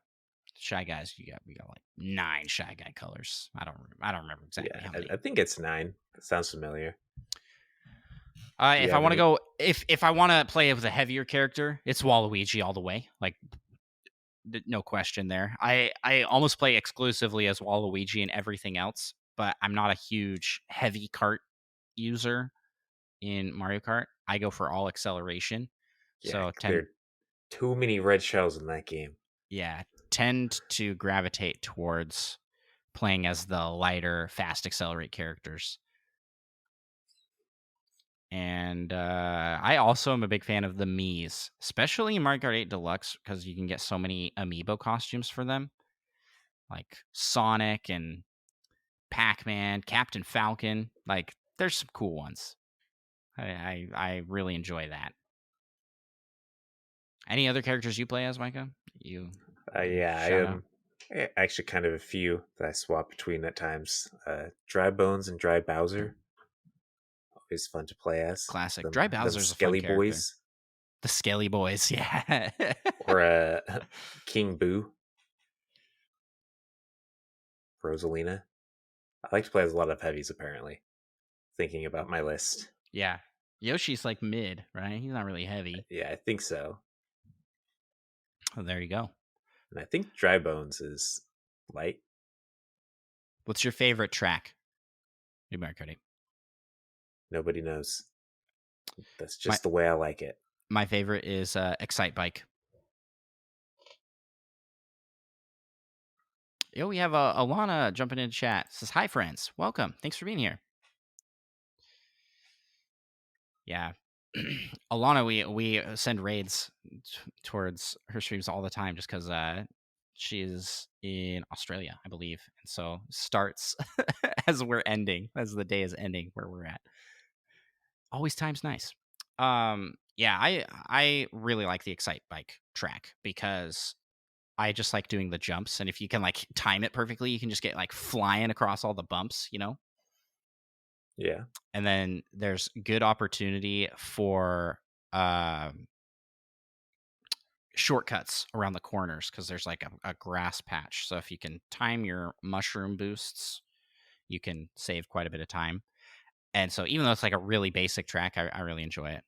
Shy Guys, we got like 9 Shy Guy colors. I don't remember exactly how many. I think it's 9. That sounds familiar. If I want to go, if I want to play with a heavier character, it's Waluigi all the way. Like, no question there. I almost play exclusively as Waluigi and everything else, but I'm not a huge heavy kart user in Mario Kart. I go for all acceleration. Yeah, So there are too many red shells in that game. tend to gravitate towards playing as the lighter, fast accelerate characters. And I also am a big fan of the Miis, especially in Mario Kart 8 Deluxe, because you can get so many amiibo costumes for them, like Sonic and Pac-Man, Captain Falcon. Like, there's some cool ones. I really enjoy that. Any other characters you play as, Micah? You Yeah, I shout out. am actually kind of a few that I swap between at times. Dry Bones and Dry Bowser, always fun to play as. Classic. Dry Them Bowser's a fun Skelly character. Boys, The Skelly Boys, yeah. or King Boo, Rosalina. I like to play as a lot of heavies, apparently. Thinking about my list. Yeah. Yoshi's like mid, right? He's not really heavy. Yeah, I think so. Oh, there you go. And I think Dry Bones is light. What's your favorite track? New Mario Kart 8. Nobody knows. That's My just the way I like it. my favorite is Excite Bike. Yo, we have Alana jumping in chat. Says, hi, friends. Welcome. Thanks for being here. Yeah. Alana, we send raids towards her streams all the time just because she is in Australia, I believe. And so starts as we're ending, as the day is ending where we're at. Always time's nice. Yeah, I really like the Excite Bike track because I just like doing the jumps, and if you can like time it perfectly, you can just get like flying across all the bumps, you know? Yeah. And then there's good opportunity for shortcuts around the corners because there's like a grass patch. So if you can time your mushroom boosts, you can save quite a bit of time. And so even though it's like a really basic track, I really enjoy it.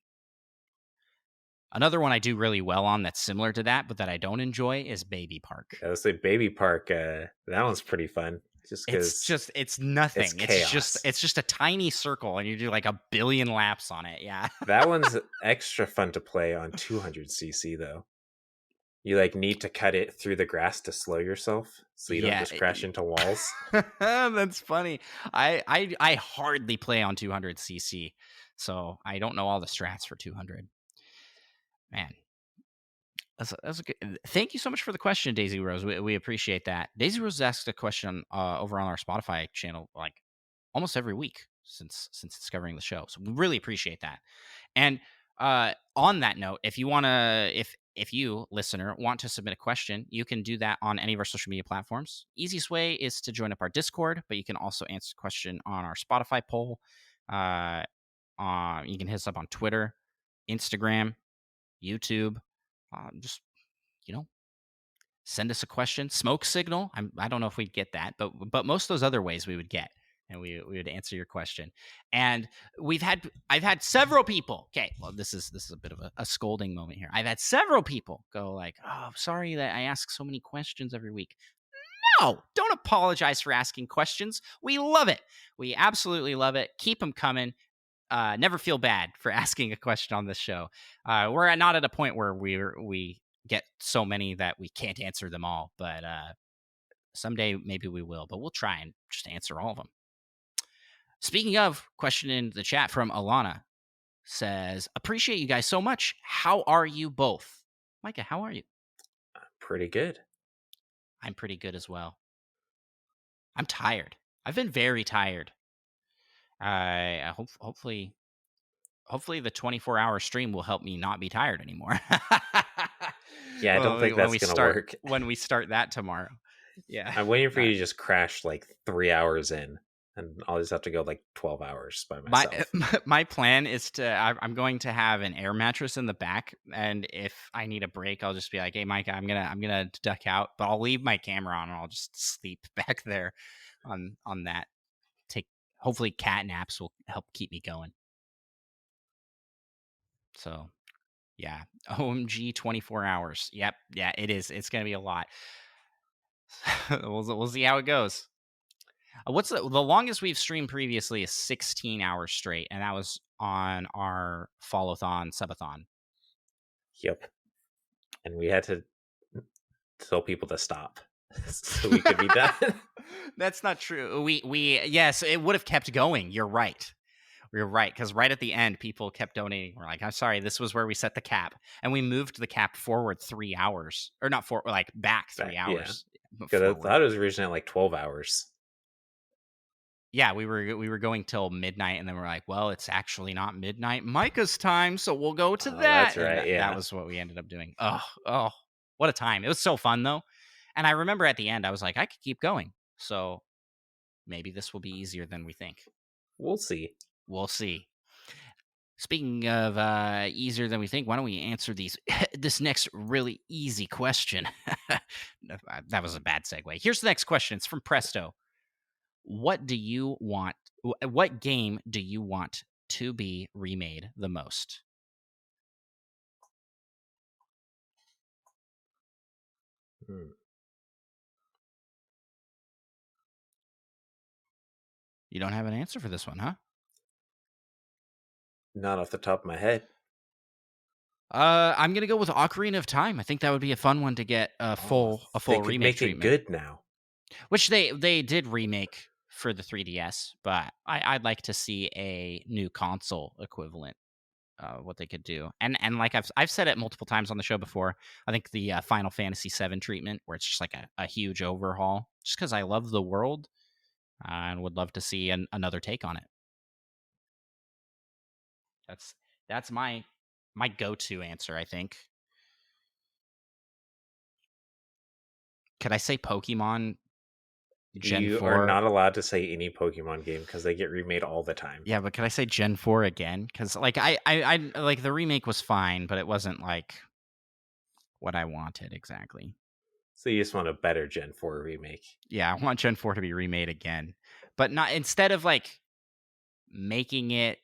Another one I do really well on that's similar to that, but that I don't enjoy is Baby Park. I would say Baby Park, that one's pretty fun. Just because It's nothing. chaos. It's just a tiny circle and you do like a billion laps on it. Yeah. That one's extra fun to play on 200cc though. You like need to cut it through the grass to slow yourself so you don't just crash into walls. That's funny. I hardly play on 200cc, so I don't know all the strats for 200. Man, that's a good. Thank you so much for the question, Daisy Rose. We appreciate that. Daisy Rose asked a question over on our Spotify channel like almost every week since discovering the show. So we really appreciate that. And on that note, if you want to, if you listener want to submit a question, you can do that on any of our social media platforms. Easiest way is to join up our Discord, but you can also answer the question on our Spotify poll. You can hit us up on Twitter, Instagram, YouTube. Just send us a question. Smoke signal. I don't know if we'd get that, but most of those other ways we would get, and we would answer your question. And I've had several people. Okay, well this is a bit of a scolding moment here. I've had several people go like, "Oh, sorry that I ask so many questions every week." No, don't apologize for asking questions. We love it. We absolutely love it. Keep them coming. Never feel bad for asking a question on this show. We're not at a point where we get so many that we can't answer them all, but someday maybe we will. But we'll try and just answer all of them. Speaking of, question in the chat from Alana says, "Appreciate you guys so much. How are you both?" Micah, how are you? Pretty good. I'm pretty good as well. I'm tired. I've been very tired. I hopefully the 24-hour stream will help me not be tired anymore. Yeah, I don't think that's going to work. When we start that tomorrow. Yeah. I'm waiting for you to just crash like 3 hours in, and I'll just have to go like 12 hours by myself. My plan is I'm going to have an air mattress in the back, and if I need a break, I'll just be like, "Hey, Micah, I'm gonna duck out, but I'll leave my camera on and I'll just sleep back there on that. Hopefully cat naps will help keep me going." So, yeah, OMG 24 hours. Yep, yeah, it is. It's gonna be a lot. We'll see how it goes. What's the longest we've streamed previously is 16 hours straight, and that was on our follow-thon, subathon. Yep. And we had to tell people to stop so we could be done. That's not true. Yes, it would have kept going. You're right. You're right, because right at the end, people kept donating. We're like, "I'm sorry, this was where we set the cap," and we moved the cap forward 3 hours, or not like back 3 hours. Because I thought it was originally like 12 hours. Yeah, we were going till midnight, and then we're like, well, it's actually not midnight Micah's time, so we'll go to Oh, that's that. And right. that Yeah. was what we ended up doing. Oh, what a time. It was so fun though. And I remember at the end, I was like, I could keep going. So maybe this will be easier than we think. We'll see. We'll see. Speaking of easier than we think, why don't we answer this next really easy question? That was a bad segue. Here's the next question. It's from Presto. What do you want? What game do you want to be remade the most? Hmm. You don't have an answer for this one, huh? Not off the top of my head. I'm gonna go with Ocarina of Time. I think that would be a fun one to get a Oh, full they could remake make it treatment, good now. which they did remake for the 3DS. But I'd like to see a new console equivalent. What they could do, and like I've said it multiple times on the show before. I think the Final Fantasy VII treatment, where it's just like a huge overhaul, just because I love the world and would love to see another take on it. That's my go-to answer, I think. Could I say Pokemon Gen You are 4? not allowed to say any Pokemon game because they get remade all the time. Yeah, but could I say Gen 4 again? Because like I like the remake was fine, but it wasn't like what I wanted exactly. So you just want a better Gen 4 remake. Yeah, I want Gen 4 to be remade again. But not instead of like making it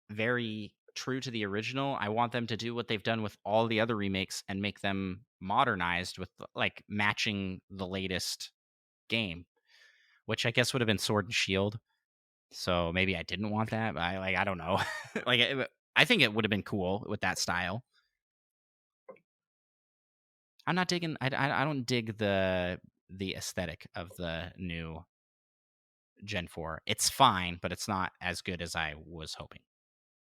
very true to the original, I want them to do what they've done with all the other remakes and make them modernized with like matching the latest game, which I guess would have been Sword and Shield. So maybe I didn't want that, but I don't know. I think it would have been cool with that style. I'm not digging. I don't dig the aesthetic of the new Gen 4. It's fine, but it's not as good as I was hoping.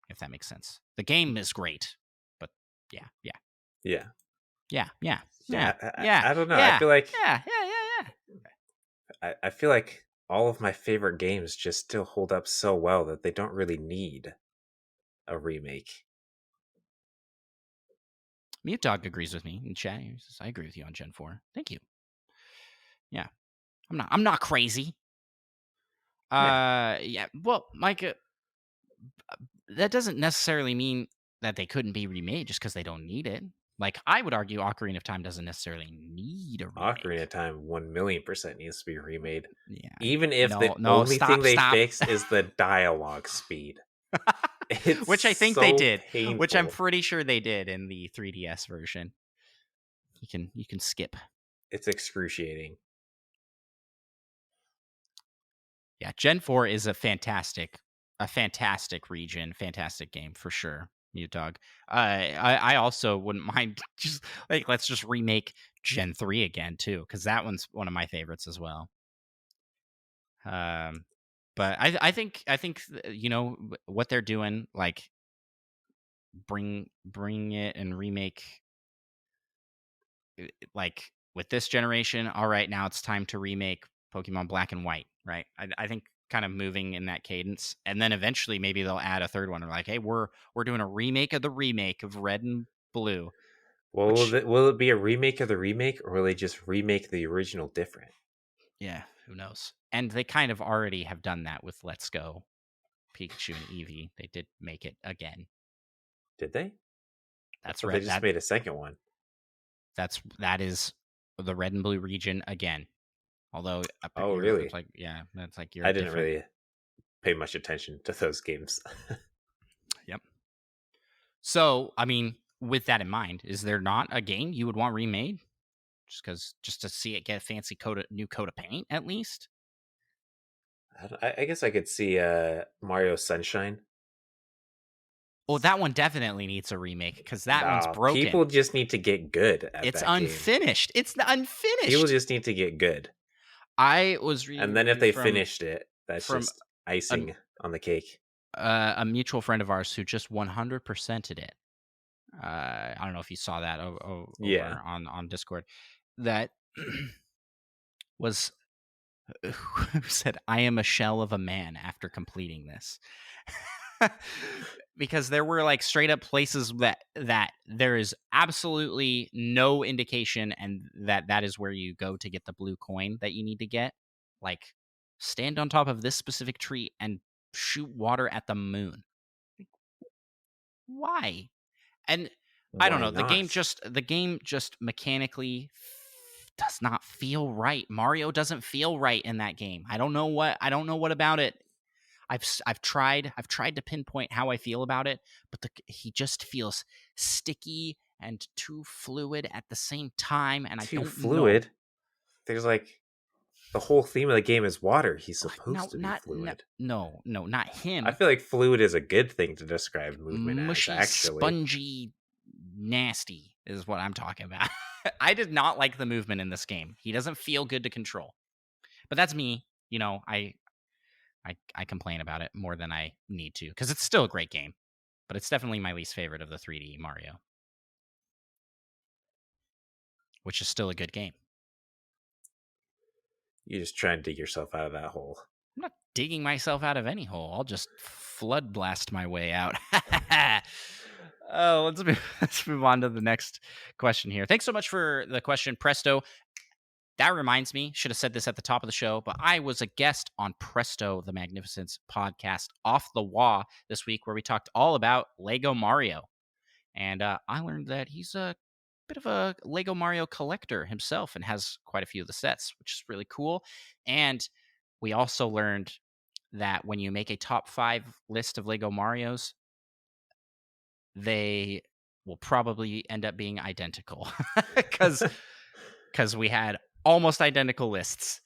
If that makes sense. The game is great, but yeah, yeah, Yeah. yeah, yeah, yeah, Yeah. yeah, I don't know. I yeah, feel like yeah. I feel like all of my favorite games just still hold up so well that they don't really need a remake. Mute Dog agrees with me in chat. He says, I agree with you on Gen 4. Thank you. Yeah, I'm not crazy. Yeah. Yeah. Well, Mike, that doesn't necessarily mean that they couldn't be remade just because they don't need it. Like I would argue, Ocarina of Time doesn't necessarily need a Ocarina remake. of Time 1,000,000% needs to be remade. Yeah. Even if the No, only thing stop, they stop. fix is the dialogue speed. It's Which I think they so did. Which I'm painful. pretty sure they did in the 3DS version. You can skip. It's excruciating. Yeah, Gen 4 is a fantastic region, fantastic game for sure. Mute Dog. I also wouldn't mind just like let's just remake Gen 3 again too, because that one's one of my favorites as well. But I think you know what they're doing, like bring it and remake like with this generation. All right, now it's time to remake Pokemon Black and White, right? I think kind of moving in that cadence, and then eventually maybe they'll add a third one. They're like, hey, we're doing a remake of Red and Blue, Well, which will it be a remake of the remake, or will they just remake the original different? yeah, who knows? And they kind of already have done that with Let's Go Pikachu and Eevee. They did make it again. Did they? That's Well, they red. just made a second one. That is the Red and Blue region again. Although Oh, really? it's like yeah, that's like you're I a didn't different. really pay much attention to those games. Yep. So I mean, with that in mind, is there not a game you would want remade? Just to see it get a fancy new coat of paint at least. I guess I could see Mario Sunshine. Well, that one definitely needs a remake because that one's Nah, broken. people just need to get good at It's that game. unfinished. It's People unfinished. just need to get good. I was reading And a then if review they finished it, that's from just icing on the cake. a mutual friend of ours who just 100%ed it. I don't know if you saw that over Yeah. on Discord. That was who said, "I am a shell of a man after completing this." Because there were like straight up places that there is absolutely no indication, and that is where you go to get the blue coin that you need to get. Like, stand on top of this specific tree and shoot water at the moon. Why? And I don't Why know. not? The game just mechanically does not feel right. Mario doesn't feel right in that game. I don't know what about it. I've tried to pinpoint how I feel about it, but he just feels sticky and too fluid at the same time, and I Too don't know. fluid. There's like the whole theme of the game is water. He's Like, no, supposed to be not fluid. no, not I him. feel like fluid is a good thing to describe movement as, Mushy, actually. spongy, nasty is what I'm talking about. I did not like the movement in this game. He doesn't feel good to control. But that's me. I complain about it more than I need to, because it's still a great game. But it's definitely my least favorite of the 3D Mario, which is still a good game. You just try and dig yourself out of that hole. I'm not digging myself out of any hole. I'll just flood blast my way out. Oh, let's move on to the next question here. Thanks so much for the question, Presto. That reminds me, should have said this at the top of the show, but I was a guest on Presto the Magnificence podcast Off the Wall this week, where we talked all about Lego Mario. And I learned that he's a bit of a Lego Mario collector himself and has quite a few of the sets, which is really cool. And we also learned that when you make a top 5 list of Lego Marios, they will probably end up being identical because we had almost identical lists.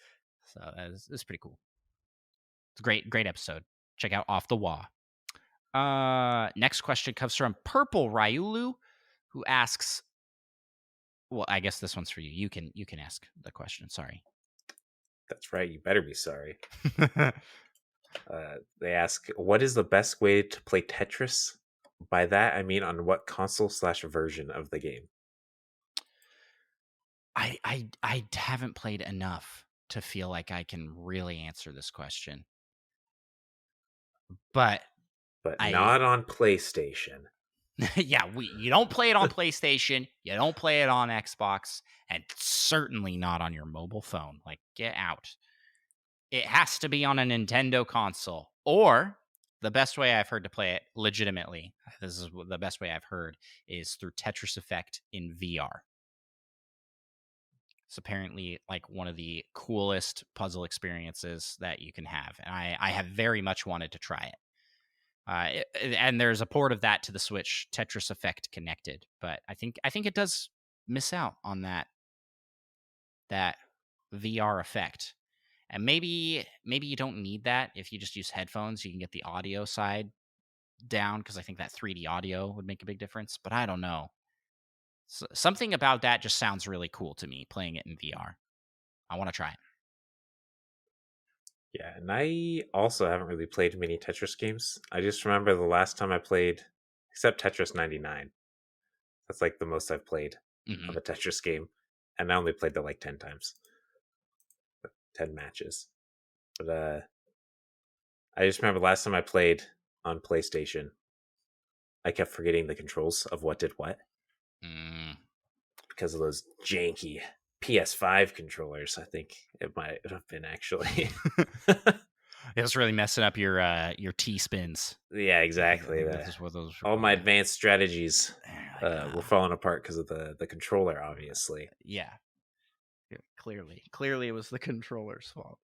So that's pretty cool. It's a great episode. Check out Off the Wall. Next question comes from Purple Ryulu, who asks, well, I guess this one's for you. You can ask the question. Sorry. That's right. You better be sorry. They ask, what is the best way to play Tetris? By that, I mean on what console/version of the game? I haven't played enough to feel like I can really answer this question. But not on PlayStation. Yeah, you don't play it on PlayStation, you don't play it on Xbox, and certainly not on your mobile phone. Like, get out. It has to be on a Nintendo console, or the best way I've heard to play it legitimately, this is the best way I've heard, is through Tetris Effect in VR. It's apparently like one of the coolest puzzle experiences that you can have, and I have very much wanted to try it. And there's a port of that to the Switch, Tetris Effect Connected, but I think it does miss out on that VR effect. And maybe you don't need that if you just use headphones. You can get the audio side down, because I think that 3D audio would make a big difference. But I don't know. Something about that just sounds really cool to me, playing it in VR. I want to try it. Yeah, and I also haven't really played many Tetris games. I just remember the last time I played, except Tetris 99. That's like the most I've played of a Tetris game. And I only played it like 10 times. 10 matches. But I just remember last time I played on PlayStation, I kept forgetting the controls of what did what. Because of those janky PS5 controllers, I think it might have been, actually. It was really messing up your T spins. Yeah, exactly. All my advanced strategies were falling apart because of the controller, obviously. Yeah, clearly it was the controller's fault.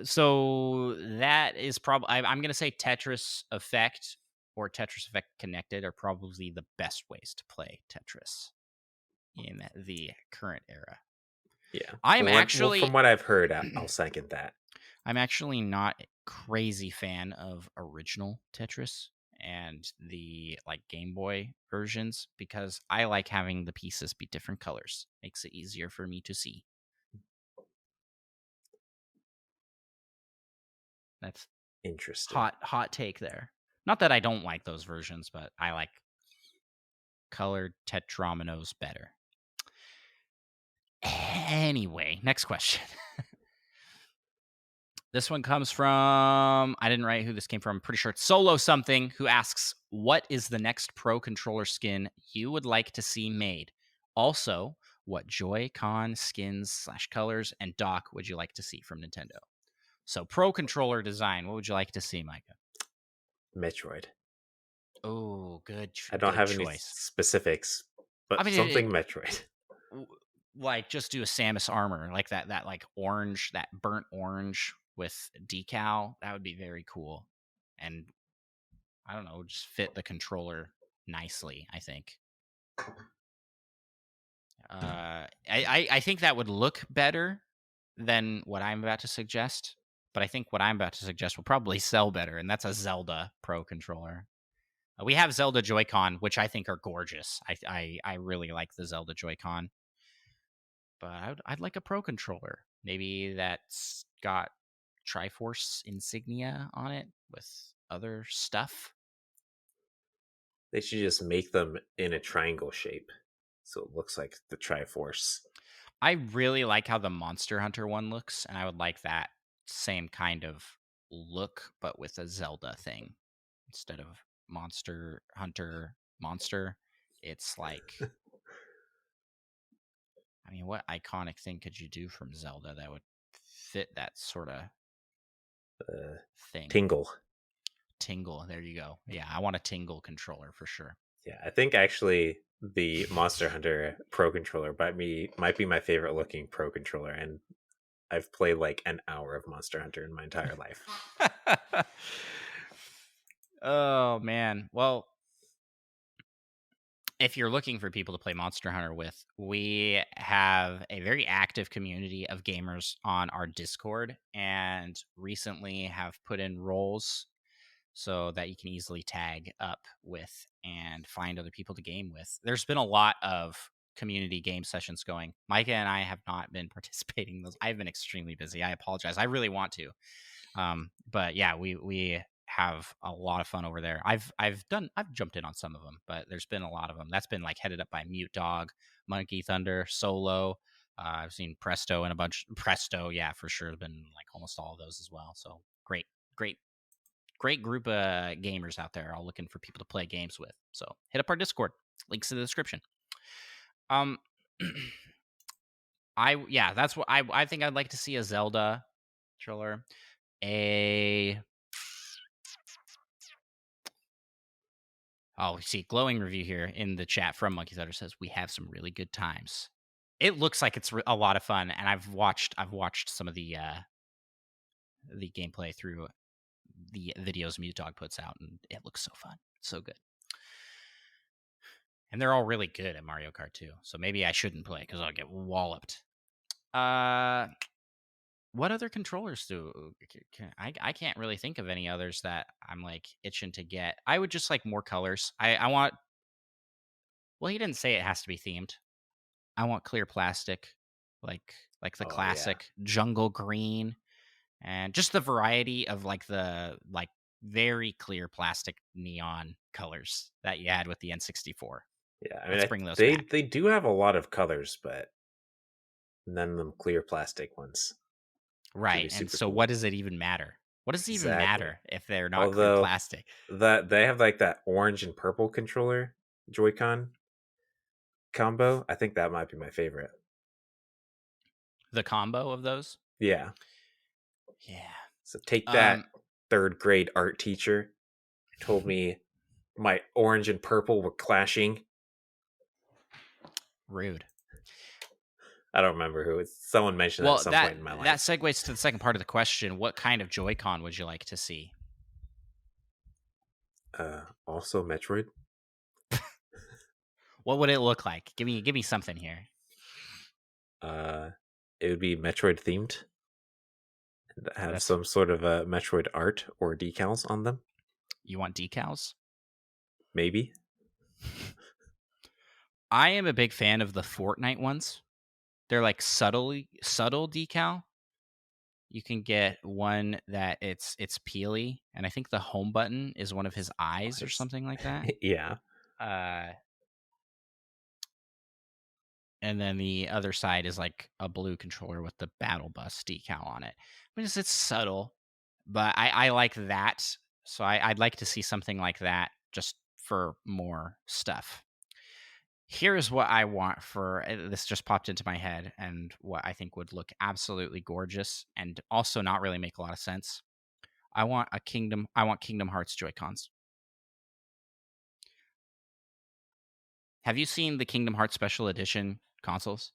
So that is probably, I'm gonna say Tetris Effect or Tetris Effect Connected are probably the best ways to play Tetris in the current era. Yeah, I'm actually, from what I've heard, I'll second that. I'm actually not a crazy fan of original Tetris and the like Game Boy versions, because I like having the pieces be different colors. Makes it easier for me to see. That's interesting. Hot take there. Not that I don't like those versions, but I like colored tetrominos better. Anyway, next question. This one comes from, I didn't write who this came from. I'm pretty sure it's Solo something, who asks, what is the next Pro Controller skin you would like to see made? Also, what Joy-Con skins / colors and dock would you like to see from Nintendo? So Pro Controller design, what would you like to see, Micah? Metroid. Oh, good I don't have any choice. specifics, but I mean, something Metroid. Like just do a Samus armor, like that like orange, that burnt orange with decal. That would be very cool. And I don't know, just fit the controller nicely, I think. I think that would look better than what I'm about to suggest, but I think what I'm about to suggest will probably sell better, and that's a Zelda Pro Controller. We have Zelda Joy-Con, which I think are gorgeous. I really like the Zelda Joy-Con, but I'd like a Pro Controller. Maybe that's got Triforce insignia on it with other stuff. They should just make them in a triangle shape, so it looks like the Triforce. I really like how the Monster Hunter one looks, and I would like that same kind of look, but with a Zelda thing. Instead of Monster Hunter monster, it's like, I mean, what iconic thing could you do from Zelda that would fit that sort of thing? Tingle. There you go. Yeah, I want a Tingle controller for sure. Yeah, I think actually the Monster Hunter Pro Controller might be my favorite looking Pro Controller, and I've played like an hour of Monster Hunter in my entire life. Oh man. Well, if you're looking for people to play Monster Hunter with, we have a very active community of gamers on our Discord, and recently have put in roles so that you can easily tag up with and find other people to game with. There's been a lot of community game sessions going. Micah and I have not been participating in those. I've been extremely busy. I apologize. I really want to. But yeah, we have a lot of fun over there. I've jumped in on some of them, but there's been a lot of them. That's been like headed up by Mute Dog, Monkey Thunder, Solo. I've seen Presto and a bunch. Presto, yeah, for sure. Has been like almost all of those as well. So great group of gamers out there, all looking for people to play games with. So hit up our Discord. Links in the description. That's what I think I'd like to see, a Zelda controller. We see glowing review here in the chat from Monkey Thunder says we have some really good times. It looks like it's a lot of fun, and I've watched some of the gameplay through the videos Mute Dog puts out, and it looks so fun, so good. And they're all really good at Mario Kart too, so maybe I shouldn't play because I'll get walloped. What other controllers do I can't really think of any others that I'm like itching to get. I would just like more colors. I want. Well, he didn't say it has to be themed. I want clear plastic, like the classic jungle green, and just the variety of like the very clear plastic neon colors that you had with the N64. Yeah, I mean, Let's bring those back. They do have a lot of colors, but none of them clear plastic ones. Right, and so cool. What does it even matter? What does it even matter if they're not clear plastic? That they have like that orange and purple controller Joy-Con combo. I think that might be my favorite. The combo of those? Yeah. Yeah. So take that, third grade art teacher told me my orange and purple were clashing. Rude. I don't remember who. Someone mentioned that at some point in my life. That segues to the second part of the question. What kind of Joy-Con would you like to see? Also Metroid. What would it look like? Give me something here. It would be Metroid themed. And have some sort of Metroid art or decals on them. You want decals? Maybe. I am a big fan of the Fortnite ones. They're like subtle decal. You can get one that it's peely, and I think the home button is one of his eyes or something like that. Yeah. and then the other side is like a blue controller with the Battle Bus decal on it. It's subtle, but I like that. So I'd like to see something like that just for more stuff. Here's what I want for this just popped into my head and what I think would look absolutely gorgeous and also not really make a lot of sense. I want Kingdom Hearts Joy-Cons. Have you seen the Kingdom Hearts Special Edition consoles?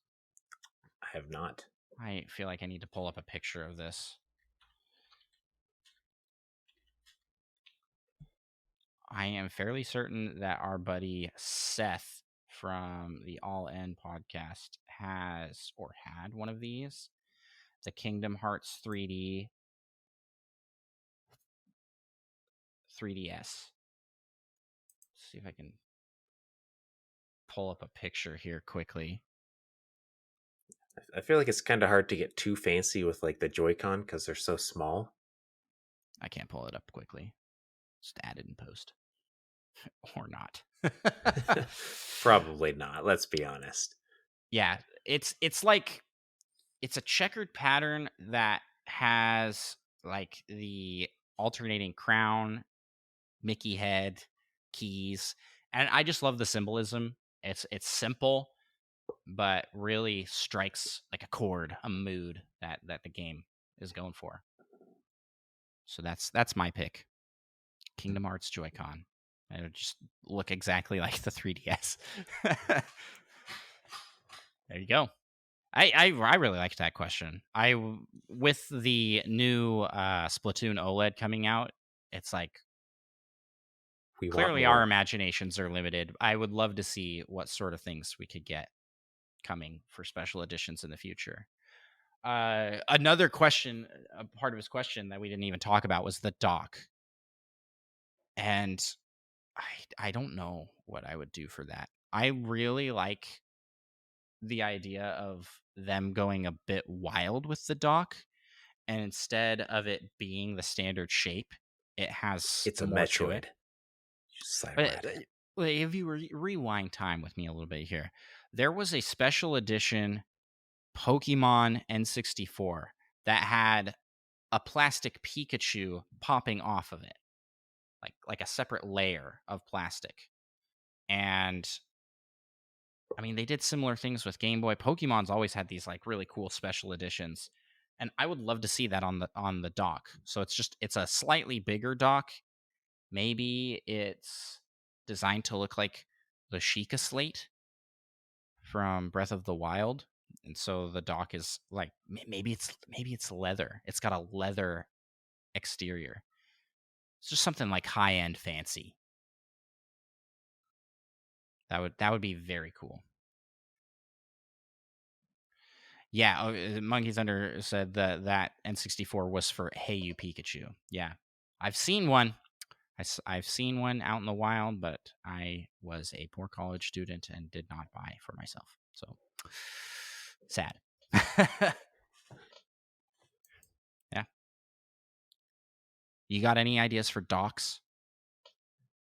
I have not. I feel like I need to pull up a picture of this. I am fairly certain that our buddy Seth from the All In podcast has or had one of these. The Kingdom Hearts 3DS. Let's see if I can pull up a picture here quickly. I feel like it's kind of hard to get too fancy with like the Joy-Con because they're so small. I can't pull it up quickly. Just add it in post. Or not. Probably not, let's be honest. Yeah, it's like it's a checkered pattern that has like the alternating crown, Mickey head, keys, and I just love the symbolism. It's simple, but really strikes like a chord, a mood that the game is going for. So that's my pick. Kingdom Hearts Joy-Con. It would just look exactly like the 3DS. There you go. I really liked that question. With the new Splatoon OLED coming out, it's like We clearly want our more. imaginations are limited. I would love to see what sort of things we could get coming for special editions in the future. Another question, a part of his question that we didn't even talk about was the dock. And I don't know what I would do for that. I really like the idea of them going a bit wild with the dock, and instead of it being the standard shape, it has It's a more to Metroid. it. Cyber. If you rewind time with me a little bit here, there was a special edition Pokemon N64 that had a plastic Pikachu popping off of it, like a separate layer of plastic. And I mean, they did similar things with Game Boy. Pokemon's always had these like really cool special editions, and I would love to see that on the dock. So it's a slightly bigger dock. Maybe it's designed to look like the Sheikah Slate from Breath of the Wild, and so the dock is like maybe it's leather. It's got a leather exterior. It's just something like high end fancy. That would be very cool. Yeah, Monkeys Under said that N64 was for Hey You Pikachu. Yeah, I've seen one. I've seen one out in the wild, but I was a poor college student and did not buy for myself. So sad. Yeah. You got any ideas for docks?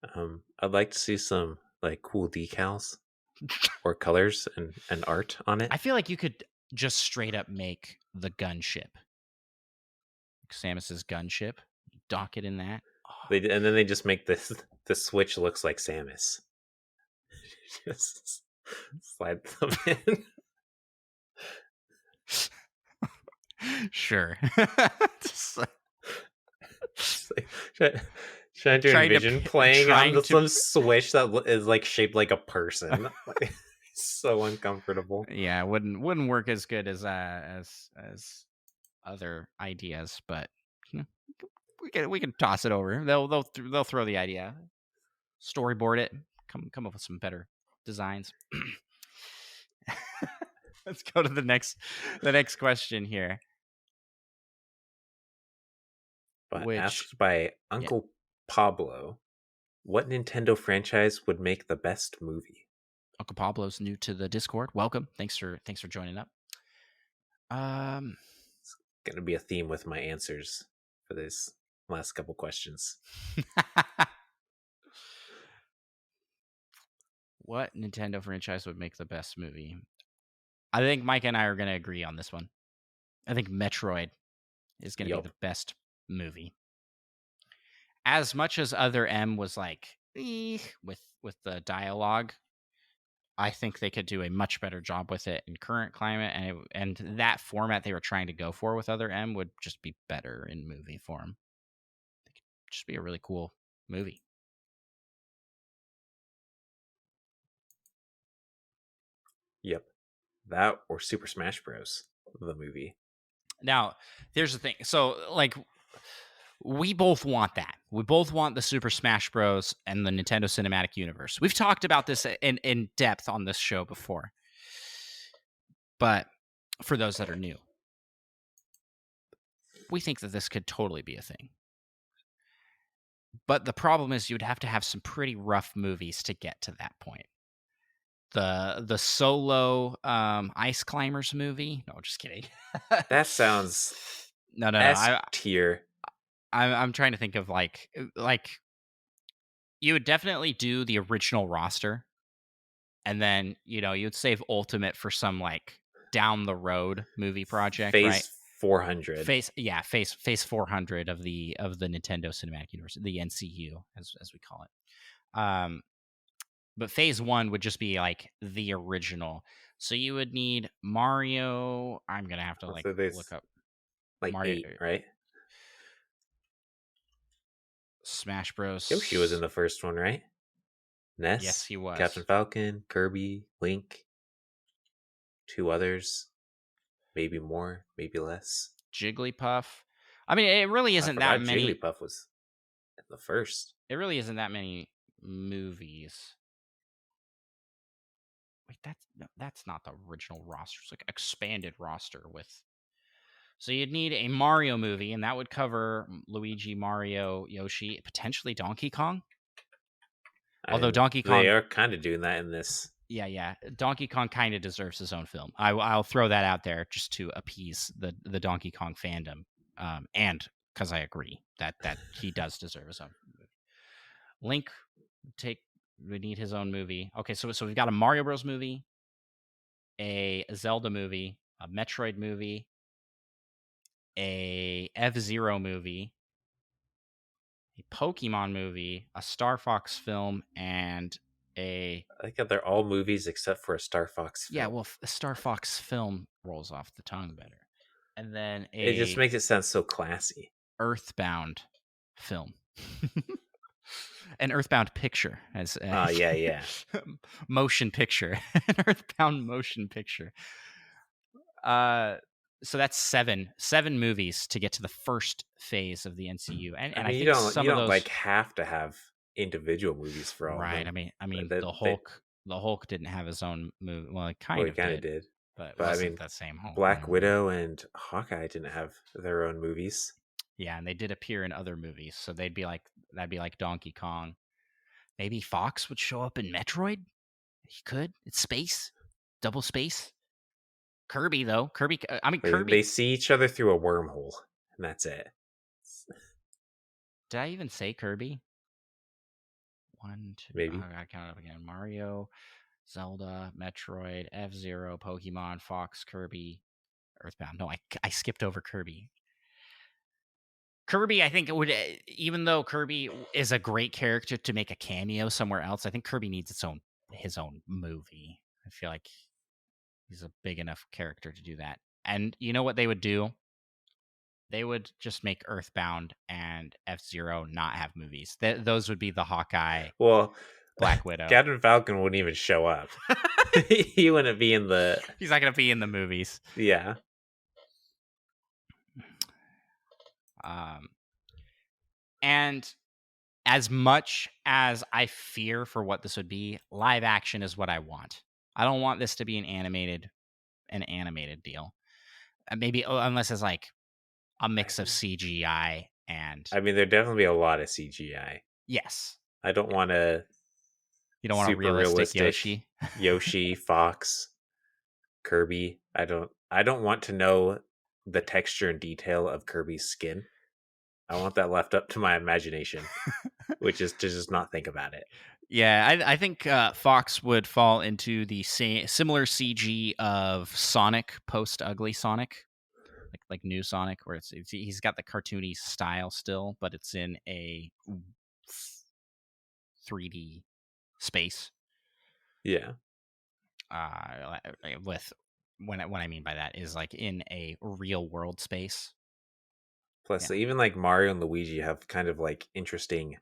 I'd like to see some like cool decals or colors and art on it. I feel like you could just straight up make the gunship. Samus's gunship. Dock it in that. Oh. And then they just make this the Switch looks like Samus. Just slide them in. Sure. Trying to envision playing on some Switch that is like shaped like a person. So uncomfortable. Yeah, it wouldn't work as good as other ideas, but you know, we can toss it over. They'll throw the idea, storyboard it, come up with some better designs. Let's go to the next question here. But asked by Uncle Pablo, what Nintendo franchise would make the best movie? Uncle Pablo's new to the Discord. Welcome. Thanks for joining up. It's gonna be a theme with my answers for this last couple questions. What Nintendo franchise would make the best movie? I think Mike and I are going to agree on this one. I think Metroid is going to be Yup. the best movie. As much as Other M was like with the dialogue, I think they could do a much better job with it in current climate, and that format they were trying to go for with Other M would just be better in movie form. It could just be a really cool movie. Yep. That or Super Smash Bros. The movie. Now, here's the thing. So, like, we both want that. We both want the Super Smash Bros. And the Nintendo Cinematic Universe. We've talked about this in depth on this show before. But for those that are new, we think that this could totally be a thing. But the problem is you'd have to have some pretty rough movies to get to that point. The Solo Ice Climbers movie. No, just kidding. That sounds no. S tier. I'm trying to think of like you would definitely do the original roster, and then you'd save Ultimate for some like down the road movie project, Phase right? 400. Phase 400 of the Nintendo Cinematic Universe, the NCU as we call it. But phase 1 would just be like the original. So you would need Mario. I'm gonna have to look up like Mario, 8, right? Smash Bros. Yoshi was in the first one, right? Ness. Yes, he was. Captain Falcon, Kirby, Link, 2 others, maybe more, maybe less. Jigglypuff. I mean, it really isn't that many. Jigglypuff was in the first. It really isn't that many movies. Wait, that's not the original roster. It's like expanded roster with. So you'd need a Mario movie, and that would cover Luigi, Mario, Yoshi, potentially Donkey Kong. Although Donkey Kong, they are kind of doing that in this. Yeah. Donkey Kong kind of deserves his own film. I'll throw that out there just to appease the Donkey Kong fandom, and because I agree that he does deserve his own movie. Link would need his own movie. Okay, so we've got a Mario Bros. Movie, a Zelda movie, a Metroid movie, a F-Zero movie, a Pokemon movie, a Star Fox film, and I think they're all movies except for a Star Fox film. Yeah, well, a Star Fox film rolls off the tongue better. And then it just makes it sound so classy. Earthbound film. An Earthbound picture. Yeah. Motion picture. An Earthbound motion picture. So that's seven movies to get to the first phase of the NCU. And I think you don't like have to have individual movies for all right. of them. I mean, the Hulk didn't have his own movie. Well, it kind of did. But it wasn't that same Hulk. Black Widow and Hawkeye didn't have their own movies. Yeah, and they did appear in other movies, so that'd be like Donkey Kong. Maybe Fox would show up in Metroid. He could. It's space, double space. Kirby though. Kirby. Kirby. They see each other through a wormhole, and that's it. Did I even say Kirby? 1, 2. Maybe. I count it up again. Mario, Zelda, Metroid, F-Zero, Pokemon, Fox, Kirby, Earthbound. No, I skipped over Kirby. Kirby, I think it would, even though Kirby is a great character to make a cameo somewhere else, I think Kirby needs his own movie. I feel like he's a big enough character to do that. And you know what they would do? They would just make Earthbound and F-Zero not have movies. Those would be the Hawkeye, Black Widow. Captain Falcon wouldn't even show up. He wouldn't be in the... He's not going to be in the movies. Yeah. And as much as I fear for what this would be, live action is what I want. I don't want this to be an animated deal. Maybe unless it's like a mix of CGI and... I mean, there'd definitely be a lot of CGI. Yes. I don't want a... You don't want a realistic Yoshi, Fox, Kirby. I don't want to know the texture and detail of Kirby's skin. I want that left up to my imagination, which is to just not think about it. Yeah, I think Fox would fall into the similar CG of Sonic post Ugly Sonic, like new Sonic, where he's got the cartoony style still, but it's in a 3D space. Yeah. With what I mean by that is like in a real world space. Plus, Yeah. even like Mario and Luigi have kind of like interesting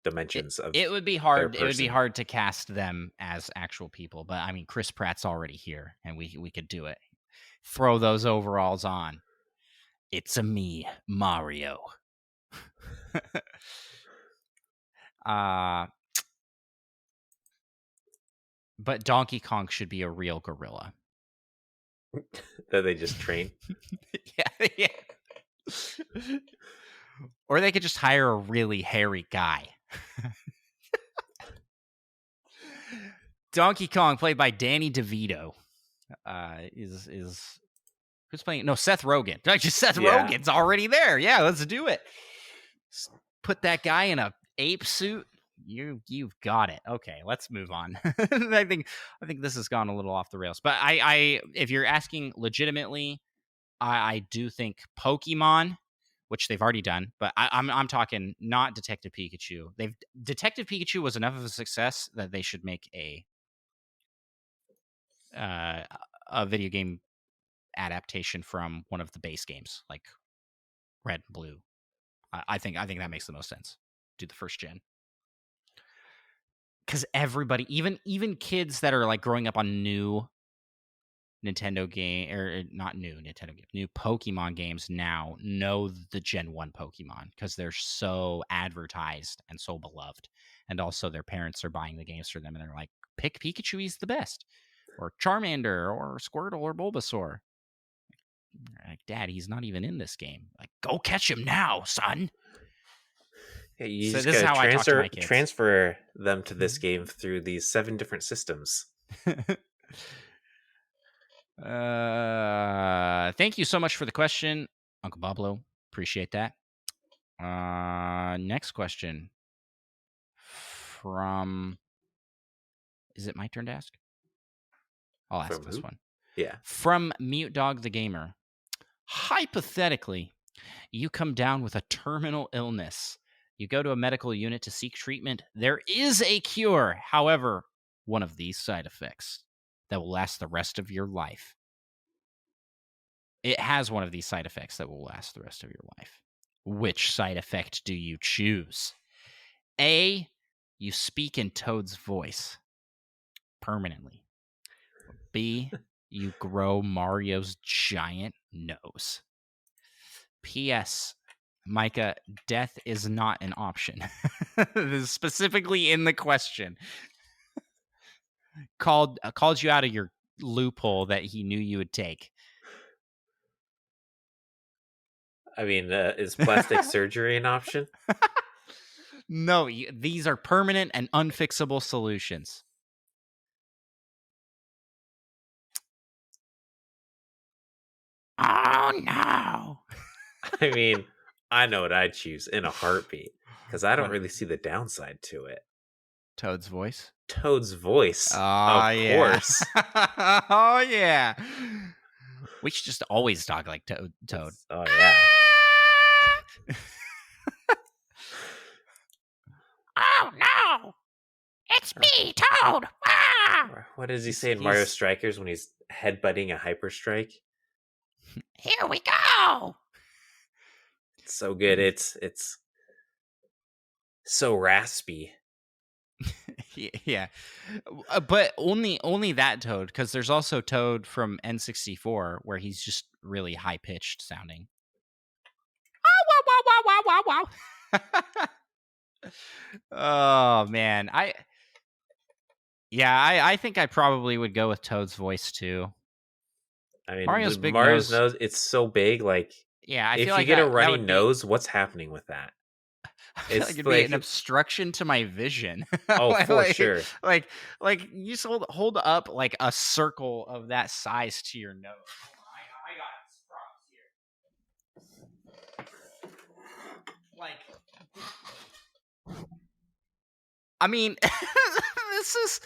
dimensions of It would be their hard. It would be person. hard to cast them as actual people, but I mean, Chris Pratt's already here, and we could do it. Throw those overalls on. It's a me, Mario. But Donkey Kong should be a real gorilla. That they just train. Yeah. Or they could just hire a really hairy guy. Donkey Kong, played by Danny DeVito, is who's playing? No, Seth Rogen. Actually, Seth Rogen's already there. Yeah, let's do it. Put that guy in a ape suit. You've got it. Okay, let's move on. I think this has gone a little off the rails. But I if you're asking legitimately, I do think Pokemon, which they've already done, but I'm talking not Detective Pikachu. Detective Pikachu was enough of a success that they should make a video game adaptation from one of the base games, like Red and Blue. I think that makes the most sense. Do the first gen, because everybody, even kids that are like growing up on new Nintendo game, or not new Nintendo game, new Pokemon games now know the Gen 1 Pokemon because they're so advertised and so beloved. And also their parents are buying the games for them and they're like, pick Pikachu, he's the best. Or Charmander or Squirtle or Bulbasaur. Like, Dad, he's not even in this game. Like, go catch him now, son. Yeah, you So just this is gotta how I talk to my kids. transfer them to this game through these 7 different systems. Thank you so much for the question, Uncle Pablo. Appreciate that. Next question from. Is it my turn to ask? I'll ask this one. Yeah. From Mute Dog the Gamer. Hypothetically, you come down with a terminal illness. You go to a medical unit to seek treatment. There is a cure. However, one of these side effects that will last the rest of your life. It has one of these side effects that will last the rest of your life. Which side effect do you choose? A, you speak in Toad's voice permanently. B, you grow Mario's giant nose. P.S. Micah, death is not an option. This is specifically in the question. Called you out of your loophole that he knew you would take. I mean, is plastic surgery an option? No, these are permanent and unfixable solutions. Oh, no. I mean, I know what I'd choose in a heartbeat because I don't really see the downside to it. Toad's voice? Toad's voice. Oh, of course. Oh, yeah. We should just always talk like Toad. Oh, yeah. Oh, no. It's me, Toad. Ah! What does he say in Mario Strikers when he's headbutting a hyper strike? Here we go. It's so good. It's so raspy. Yeah, but only that Toad, because there's also Toad from N64 where he's just really high pitched sounding. Oh, wow, wow, wow, wow, wow, wow. Oh man, I think I probably would go with Toad's voice too. I mean, Mario's big nose, it's so big. Like, yeah, I if feel you like get a that runny would nose, what's happening with that? It's like it'd be an obstruction to my vision. Oh, for sure. Like you just hold up like a circle of that size to your nose. I got props here. Like I mean, this is.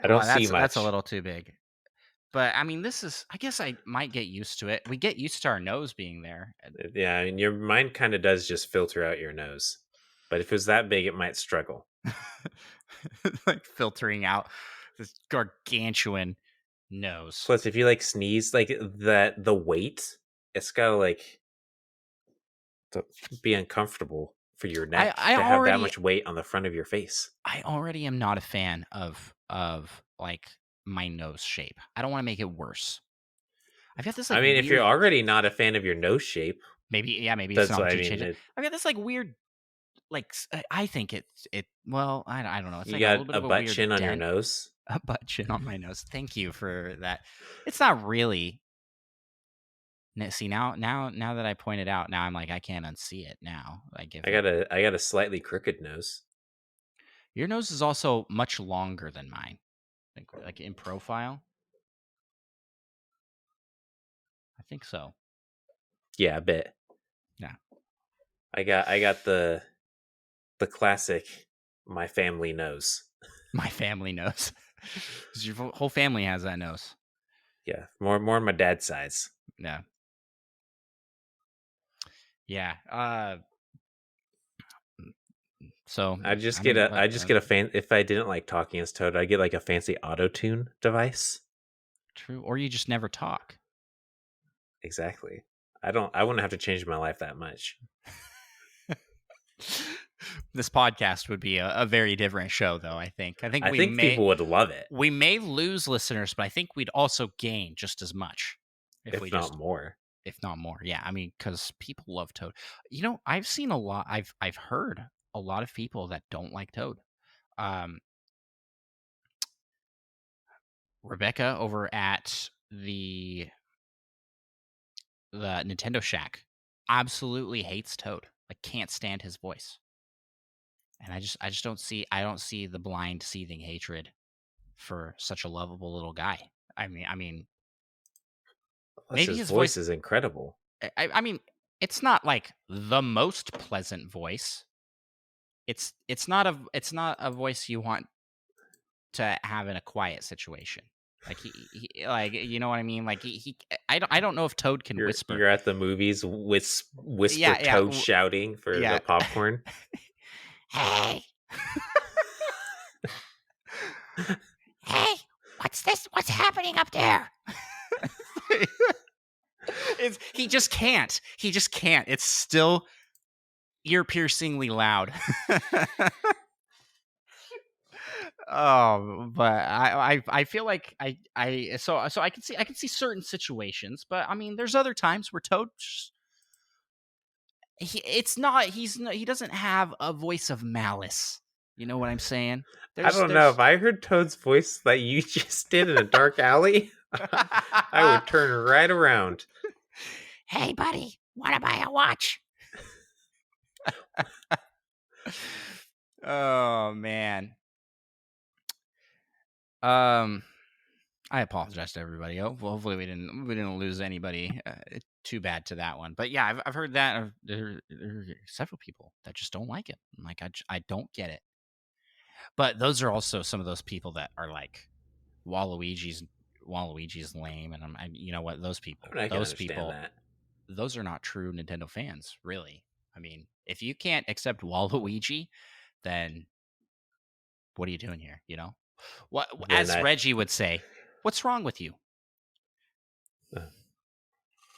I don't see That's a much. little too big. But I mean, this is. I guess I might get used to it. We get used to our nose being there. Yeah, I mean, your mind kind of does just filter out your nose. But if it was that big, it might struggle. Like filtering out this gargantuan nose. Plus, if you like sneeze, like the weight, it's gotta like to be uncomfortable for your neck I to have that already much weight on the front of your face. I already am not a fan of like my nose shape. I don't want to make it worse. I've got this like I mean, if you're weird. already not a fan of your nose shape, Maybe it's an that's what I opportunity to mean. change it. I've got this like weird like I think it. Well, I don't know. It's You like a little got bit a of a butt weird chin on your dent, nose. a butt chin on my nose. Thank you for that. It's not really. See now that I point it out, now I'm like I can't unsee it now. Like if I got a slightly crooked nose. your nose is also much longer than mine, like in profile. I think so. Yeah, a bit. Yeah, I got the classic my family nose. my family nose. 'Cause your whole family has that nose. Yeah, more on my dad's size. Yeah, yeah. So I mean, I just get a fan. If I didn't like talking as Toad, I'd get like a fancy auto tune device. true. Or you just never talk. Exactly. I wouldn't have to change my life that much. This podcast would be a very different show, though. I think I think people would love it, we may lose listeners, but I think we'd also gain just as much if not more. if not more. Yeah, I mean, because people love Toad. You know, I've seen a lot. I've heard a lot of people that don't like Toad. Um, Rebecca over at the Nintendo Shack absolutely hates Toad. Like, can't stand his voice. And I just I don't see the blind seething hatred for such a lovable little guy. I mean, Plus, maybe his his voice voice. is incredible. I mean, it's not like the most pleasant voice. It's not a voice you want to have in a quiet situation. Like he like you know what I mean. Like I don't know if Toad can whisper. You're at the movies with whisper Yeah, Toad shouting for yeah. the popcorn. Hey, hey, what's this? What's happening up there? He just can't. He just can't. It's still ear piercingly loud. Oh, but I feel like so I can see certain situations, but I mean, there's other times where Toad he doesn't have a voice of malice. You know what I'm saying? I don't know. If I heard Toad's voice that you just did in a dark alley, I would turn right around. Hey, buddy, want to buy a watch? Oh man. I apologize to everybody. Hopefully we didn't lose anybody too bad to that one. But yeah, I've heard that there are several people that just don't like it. I'm like I don't get it. But those are also some of those people that are like Waluigi's lame, and you know what, those people That. those are not true Nintendo fans, really. I mean, if you can't accept Waluigi, then what are you doing here? You know, what as Reggie would say, what's wrong with you?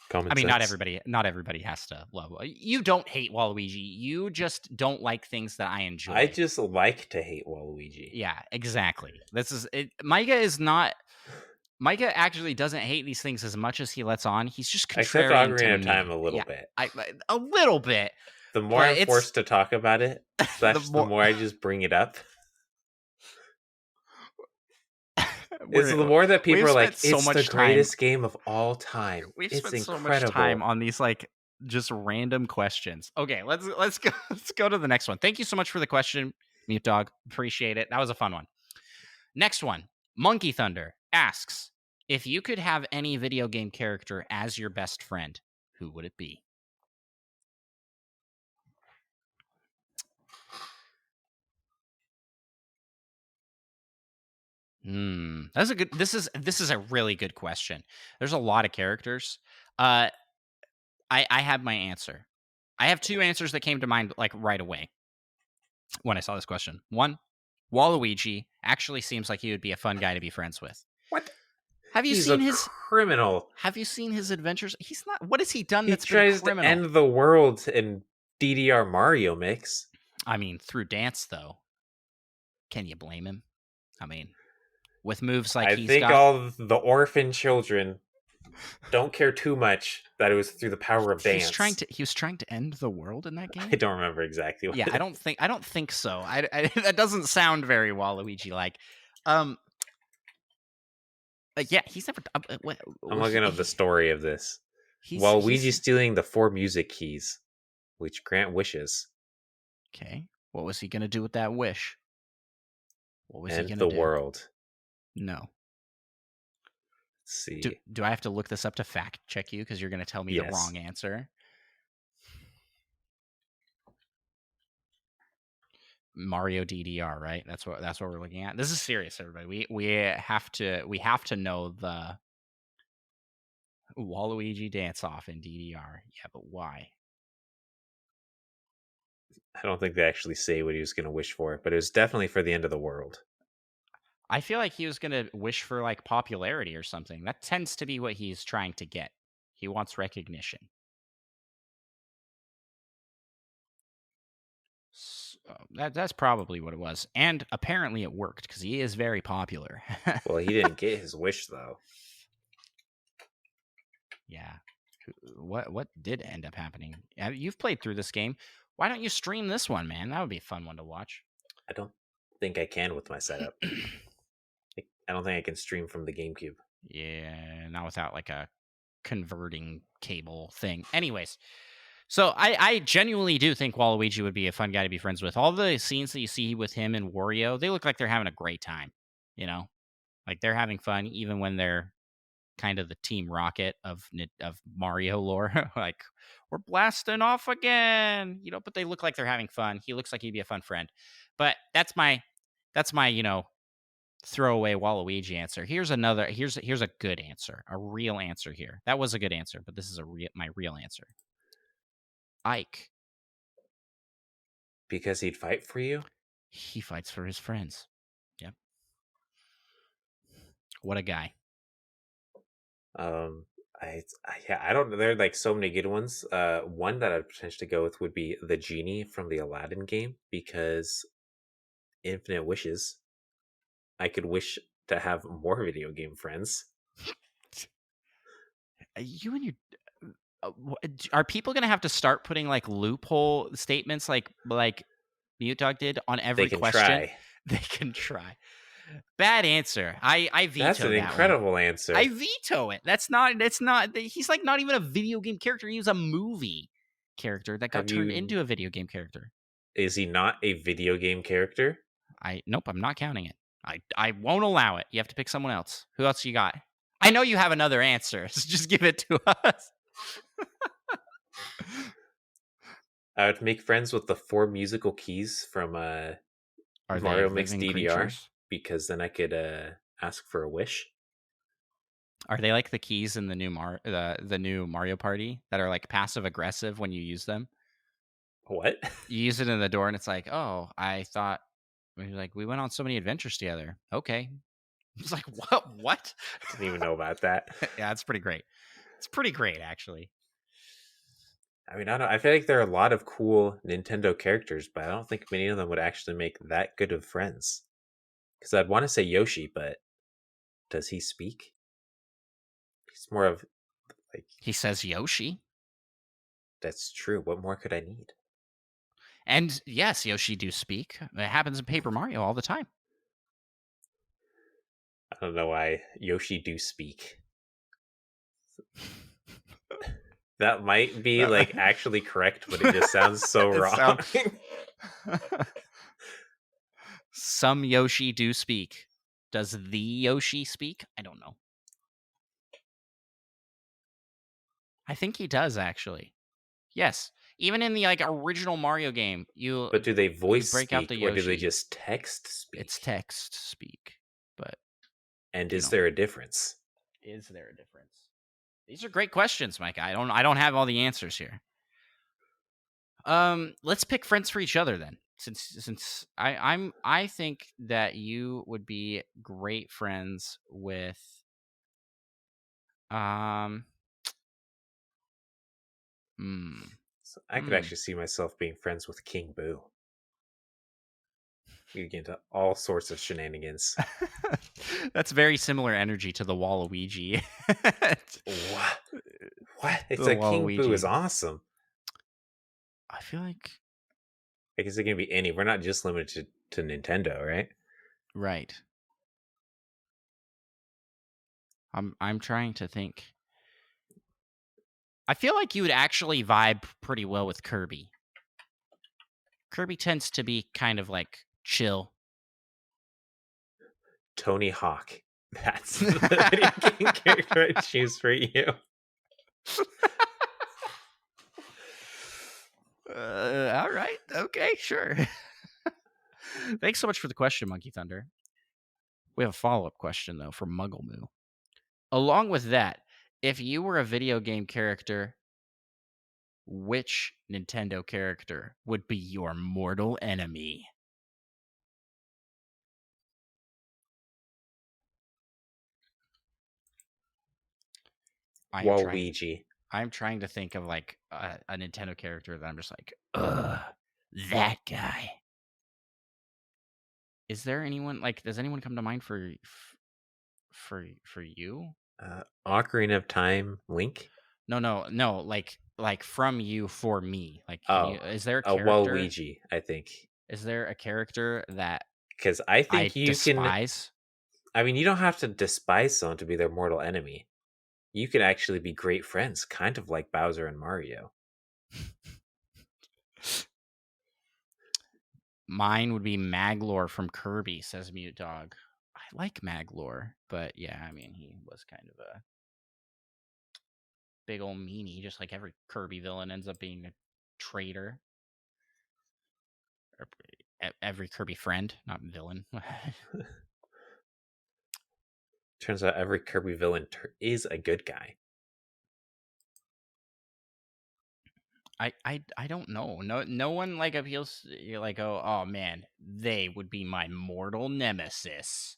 Common I mean, sense. not everybody has to love. You don't hate Waluigi. You just don't like things that I enjoy. I just like to hate Waluigi. Yeah, exactly. This is it. Micah is not. Micah actually doesn't hate these things as much as he lets on. He's just contrarian. Except Ocarina of to Time me. a little bit. A little bit. The more I'm forced to talk about it, the more I just bring it up. The more that people are like, it's the greatest game of all time. We've it's spent incredible. So much time on these like just random questions. Okay, let's go to the next one. Thank you so much for the question, Mute Dog. Appreciate it. That was a fun one. Next one, Monkey Thunder asks, if you could have any video game character as your best friend, who would it be? That's a good. This is a really good question. There's a lot of characters. Uh, I have my answer. I have two answers that came to mind like right away when I saw this question. One, Waluigi actually seems like he would be a fun guy to be friends with. What? Have you He's a seen his criminal. Have you seen his adventures? He's not. What has he done He that's been tries to criminal? end the world in DDR Mario mix. I mean, through dance though. Can you blame him? I mean, with moves like I he's think got. all the orphan children don't care too much that it was through the power of dance. He was trying to end the world in that game. I don't remember exactly what. Yeah, I don't think so. That doesn't sound very Waluigi like. Um, yeah, he's never. I'm looking up the story of this. He's Waluigi stealing the 4 music keys, which grant wishes. Okay. What was he gonna do with that wish? What was he And gonna the do? world. No. Let's see. Do I have to look this up to fact check you because you're gonna tell me the wrong answer? Mario DDR, right? That's what we're looking at. This is serious, everybody. We have to know the Waluigi dance off in DDR. Yeah, but why? I don't think they actually say what he was going to wish for, but it was definitely for the end of the world. I feel like he was gonna wish for like popularity or something. That tends to be what he's trying to get. He wants recognition. So that's probably what it was, and apparently it worked because he is very popular. Well, he didn't get his wish though. Yeah. What did end up happening? You've played through this game. Why don't you stream this one, man? That would be a fun one to watch. I don't think I can with my setup. I don't think I can stream from the GameCube. Yeah, not without like a converting cable thing. Anyways, so I genuinely do think Waluigi would be a fun guy to be friends with. All the scenes that you see with him and Wario, they look like they're having a great time. You know, like they're having fun even when they're kind of the Team Rocket of Mario lore. Like we're blasting off again, but they look like they're having fun. He looks like he'd be a fun friend. But that's my throwaway Waluigi answer. Here's a good answer, a real answer here. That was a good answer, but this is my real answer. Ike. Because he'd fight for you? He fights for his friends. Yep. What a guy. I don't know. There are like so many good ones. One that I'd potentially go with would be the genie from the Aladdin game, because infinite wishes. I could wish to have more video game friends. You and your are people gonna have to start putting like loophole statements like Mute Dog did on every question? Try. They can try. Bad answer. I veto that. That's an incredible answer. I veto it. That's not. It's not. He's like not even a video game character. He was a movie character that got turned into a video game character. Is he not a video game character? Nope. I'm not counting it. I won't allow it. You have to pick someone else. Who else you got? I know you have another answer, so just give it to us. I would make friends with the 4 musical keys from Mario Mix DDR creatures? Because then I could ask for a wish. Are they like the keys in the new the new Mario Party that are like passive aggressive when you use them? What? You use it in the door and it's like, oh, I thought we went on so many adventures together. Okay. It's like, what? I didn't even know about that. Yeah, it's pretty great. It's pretty great, actually. I mean, I feel like there are a lot of cool Nintendo characters, but I don't think many of them would actually make that good of friends. Because I'd want to say Yoshi, but does he speak? He's more of like... He says Yoshi. That's true. What more could I need? And yes, Yoshi do speak. It happens in Paper Mario all the time. I don't know why Yoshi do speak. That might be like actually correct, but it just sounds so wrong. Some Yoshi do speak. Does the Yoshi speak? I don't know. I think he does, actually. Yes. Even in the original Mario game, But do they voice break speak, out the or do they Yoshi. just text speak? It's text speak. But And You is know, there a difference? is there a difference? These are great questions, Mike. I don't have all the answers here. Let's pick friends for each other then. Since I think that you would be great friends with um So I could actually see myself being friends with King Boo. You get into all sorts of shenanigans. That's very similar energy to the Waluigi. What? What? It's The a King Boo is Waluigi. awesome. I feel like Like, is it gonna be any? We're not just limited to Nintendo, right? right. I'm trying to think. I feel like you would actually vibe pretty well with Kirby. Kirby tends to be kind of like chill. Tony Hawk. That's the video game character I choose for you. All right. Okay, sure. Thanks so much for the question, Monkey Thunder. We have a follow-up question, though, from Mugglemoo. Along with that, if you were a video game character, which Nintendo character would be your mortal enemy? Waluigi. I'm trying to think of like a Nintendo character that I'm just like, ugh, that guy. Is there anyone like? Does anyone come to mind for you? Ocarina of Time, Link. No. Like from you for me. Like, is there a a character? Waluigi, I think. Is there a character that Because I think you despise? I mean, you don't have to despise someone to be their mortal enemy. You can actually be great friends, kind of like Bowser and Mario. Mine would be Maglor from Kirby, says Mute Dog. I like Maglor, but yeah, I mean, he was kind of a big old meanie, just like every Kirby villain ends up being a traitor. Or every Kirby friend, not villain. Turns out every Kirby villain is a good guy. I don't know. No one like appeals. You're like, oh man, they would be my mortal nemesis.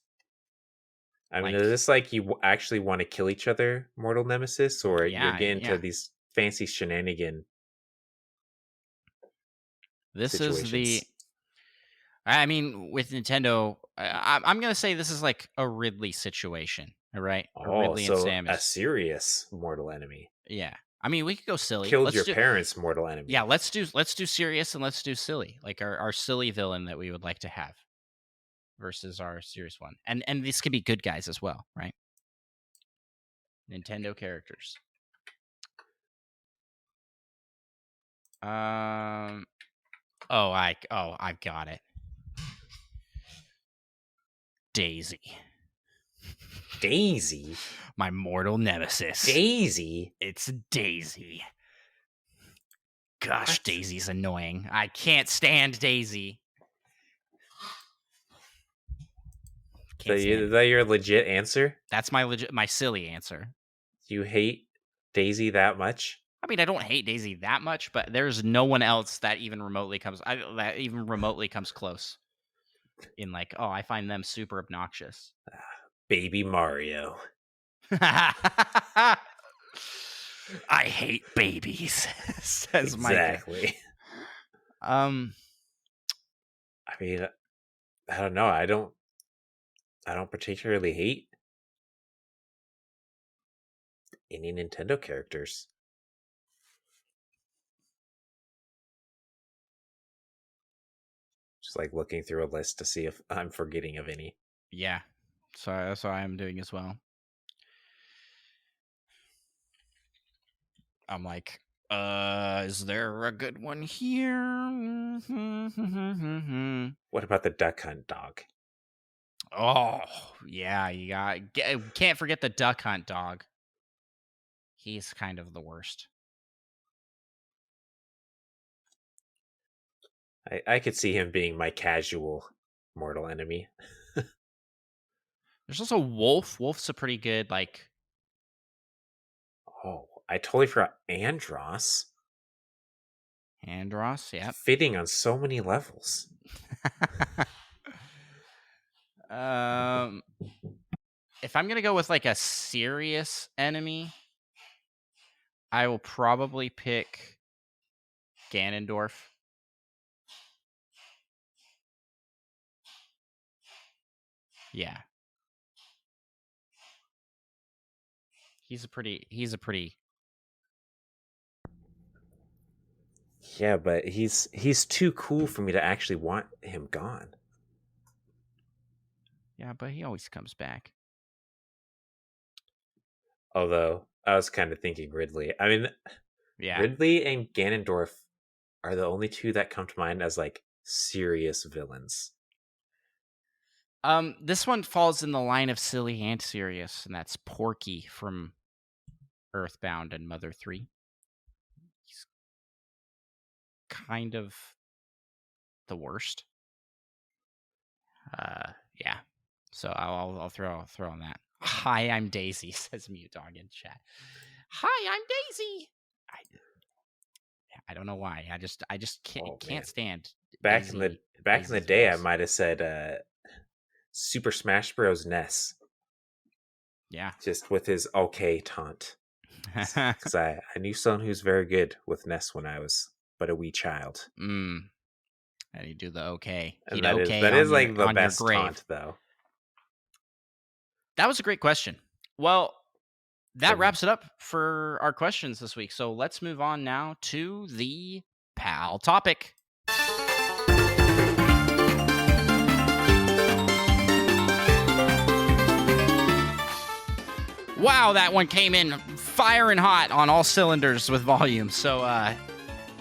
I mean, is this like you actually want to kill each other, mortal nemesis, or you're getting to these fancy shenanigan? This situations? is the. I mean, with Nintendo, I'm gonna say this is like a Ridley situation, all right? A Ridley and Samus. A serious mortal enemy. Yeah, I mean, we could go silly. Killed your parents' mortal enemy. Yeah, let's do serious and let's do silly, like our silly villain that we would like to have versus our serious one, and these could be good guys as well, right? Nintendo characters. I've got it. Daisy. Daisy? My mortal nemesis. Daisy? It's Daisy. Gosh, Daisy's annoying. I can't stand Daisy. Is that your legit answer? That's my silly answer. You hate Daisy that much? I mean, I don't hate Daisy that much, but there's no one else that even remotely comes close. In like, oh, I find them super obnoxious. Baby Mario. I hate babies, says Micah. Exactly. I mean, I don't know. I don't particularly hate any Nintendo characters. Just like looking through a list to see if I'm forgetting of any. Yeah. So that's what I'm doing as well. I'm like, is there a good one here? What about the Duck Hunt dog? Oh, yeah, can't forget the Duck Hunt dog. He's kind of the worst. I could see him being my casual mortal enemy. There's also Wolf. Wolf's a pretty good like. Oh, I totally forgot Andros. Andros. Yep. Fitting on so many levels. um, if I'm gonna go with like a serious enemy, I will probably pick Ganondorf. Yeah. He's a pretty Yeah, but he's too cool for me to actually want him gone. Yeah, but he always comes back. Although I was kind of thinking Ridley. I mean, Yeah. Ridley and Ganondorf are the only two that come to mind as like serious villains. This one falls in the line of silly and serious, and that's Porky from Earthbound and Mother 3. He's kind of the worst. Yeah. So I'll throw on that. Hi, I'm Daisy, says Mute Dog in chat. Hi, I'm Daisy. I don't know why. I just can't stand back Daisy, in the Daisy's the day. voice. I might have said Super Smash Bros. Ness. Yeah. Just with his okay taunt. Because I knew someone who's very good with Ness when I was but a wee child. And you do the okay. And He'd that okay is on your like the best grave. taunt though. That was a great question. Well, that wraps it up for our questions this week. So let's move on now to the PAL topic. Wow, that one came in firing hot on all cylinders with volume. So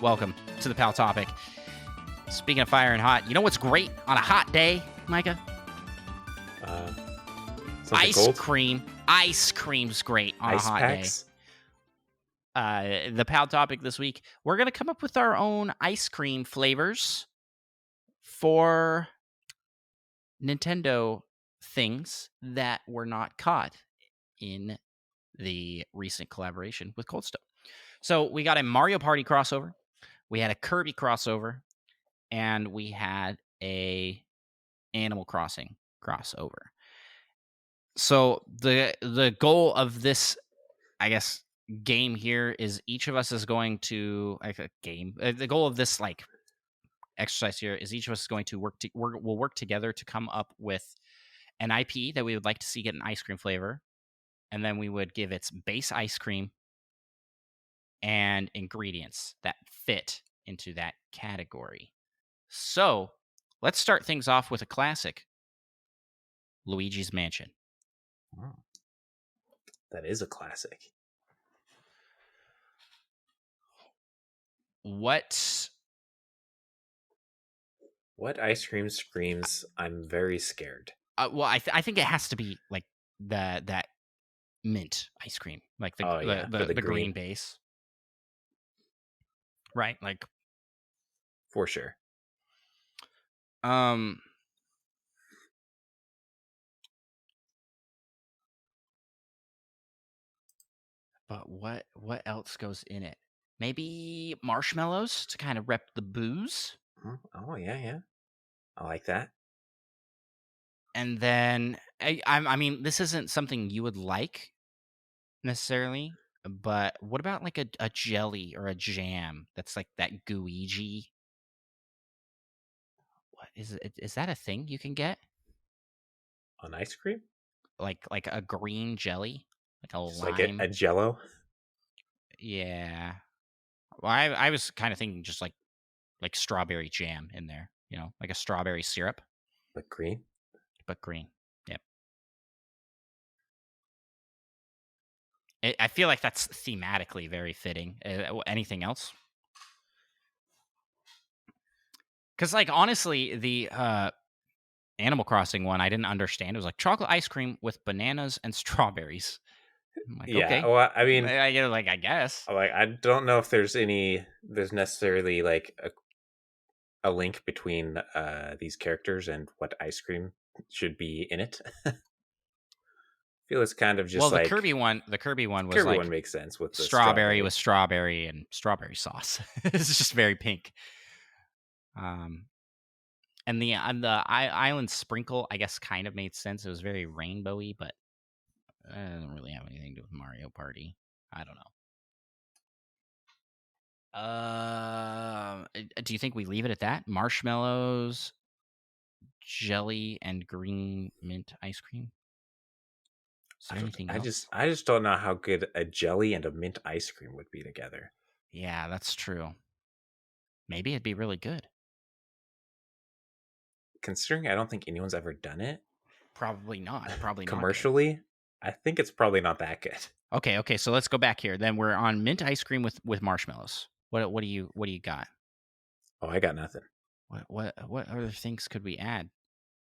welcome to the PAL topic. Speaking of firing hot, you know what's great on a hot day, Micah? Ice cream. Ice cream's great on a hot packs? day. The PAL topic this week, we're going to come up with our own ice cream flavors for Nintendo things that were not caught in the recent collaboration with Cold Stone. So we got a Mario Party crossover, we had a Kirby crossover, and we had a Animal Crossing crossover. So the goal of this, I guess, game here is each of us is going to like a game. The goal of this like exercise here is each of us is going to we'll work together to come up with an IP that we would like to see get an ice cream flavor, and then we would give its base ice cream and ingredients that fit into that category. So let's start things off with a classic, Luigi's Mansion. Oh, that is a classic. What ice cream screams, I'm very scared? well, I think it has to be like that mint ice cream, like the green base, right? Like for sure. But what else goes in it? Maybe marshmallows to kind of rep the booze. Oh yeah, I like that. And then I mean, this isn't something you would like necessarily, but what about like a jelly or a jam that's like that gooigi? What is it? Is that a thing you can get? On ice cream? Like a green jelly, like a Just lime, like a Jello. Yeah. Well, I was kind of thinking just like strawberry jam in there, like a strawberry syrup, but green. Yep. I feel like that's thematically very fitting. Anything else? Because like honestly, the Animal Crossing one I didn't understand. It was like chocolate ice cream with bananas and strawberries. I'm like, Yeah, okay. well, I mean, I guess. Like, I don't know if there's necessarily like a link between these characters and what ice cream should be in it. feel it's kind of just Well, like the Kirby one was Kirby like one makes sense with the strawberry with strawberry and strawberry sauce. It's just very pink. And the island sprinkle, I guess, kind of made sense. It was very rainbowy, but it doesn't really have anything to do with Mario Party. I don't know. Do you think we leave it at that? Marshmallows, jelly, and green mint ice cream. Is there anything else? I just don't know how good a jelly and a mint ice cream would be together. Yeah, that's true. Maybe it'd be really good. Considering I don't think anyone's ever done it. Probably not. Probably not commercially. I think it's probably not that good. Okay. So let's go back here. Then we're on mint ice cream with marshmallows. What do you got? Oh, I got nothing. What other things could we add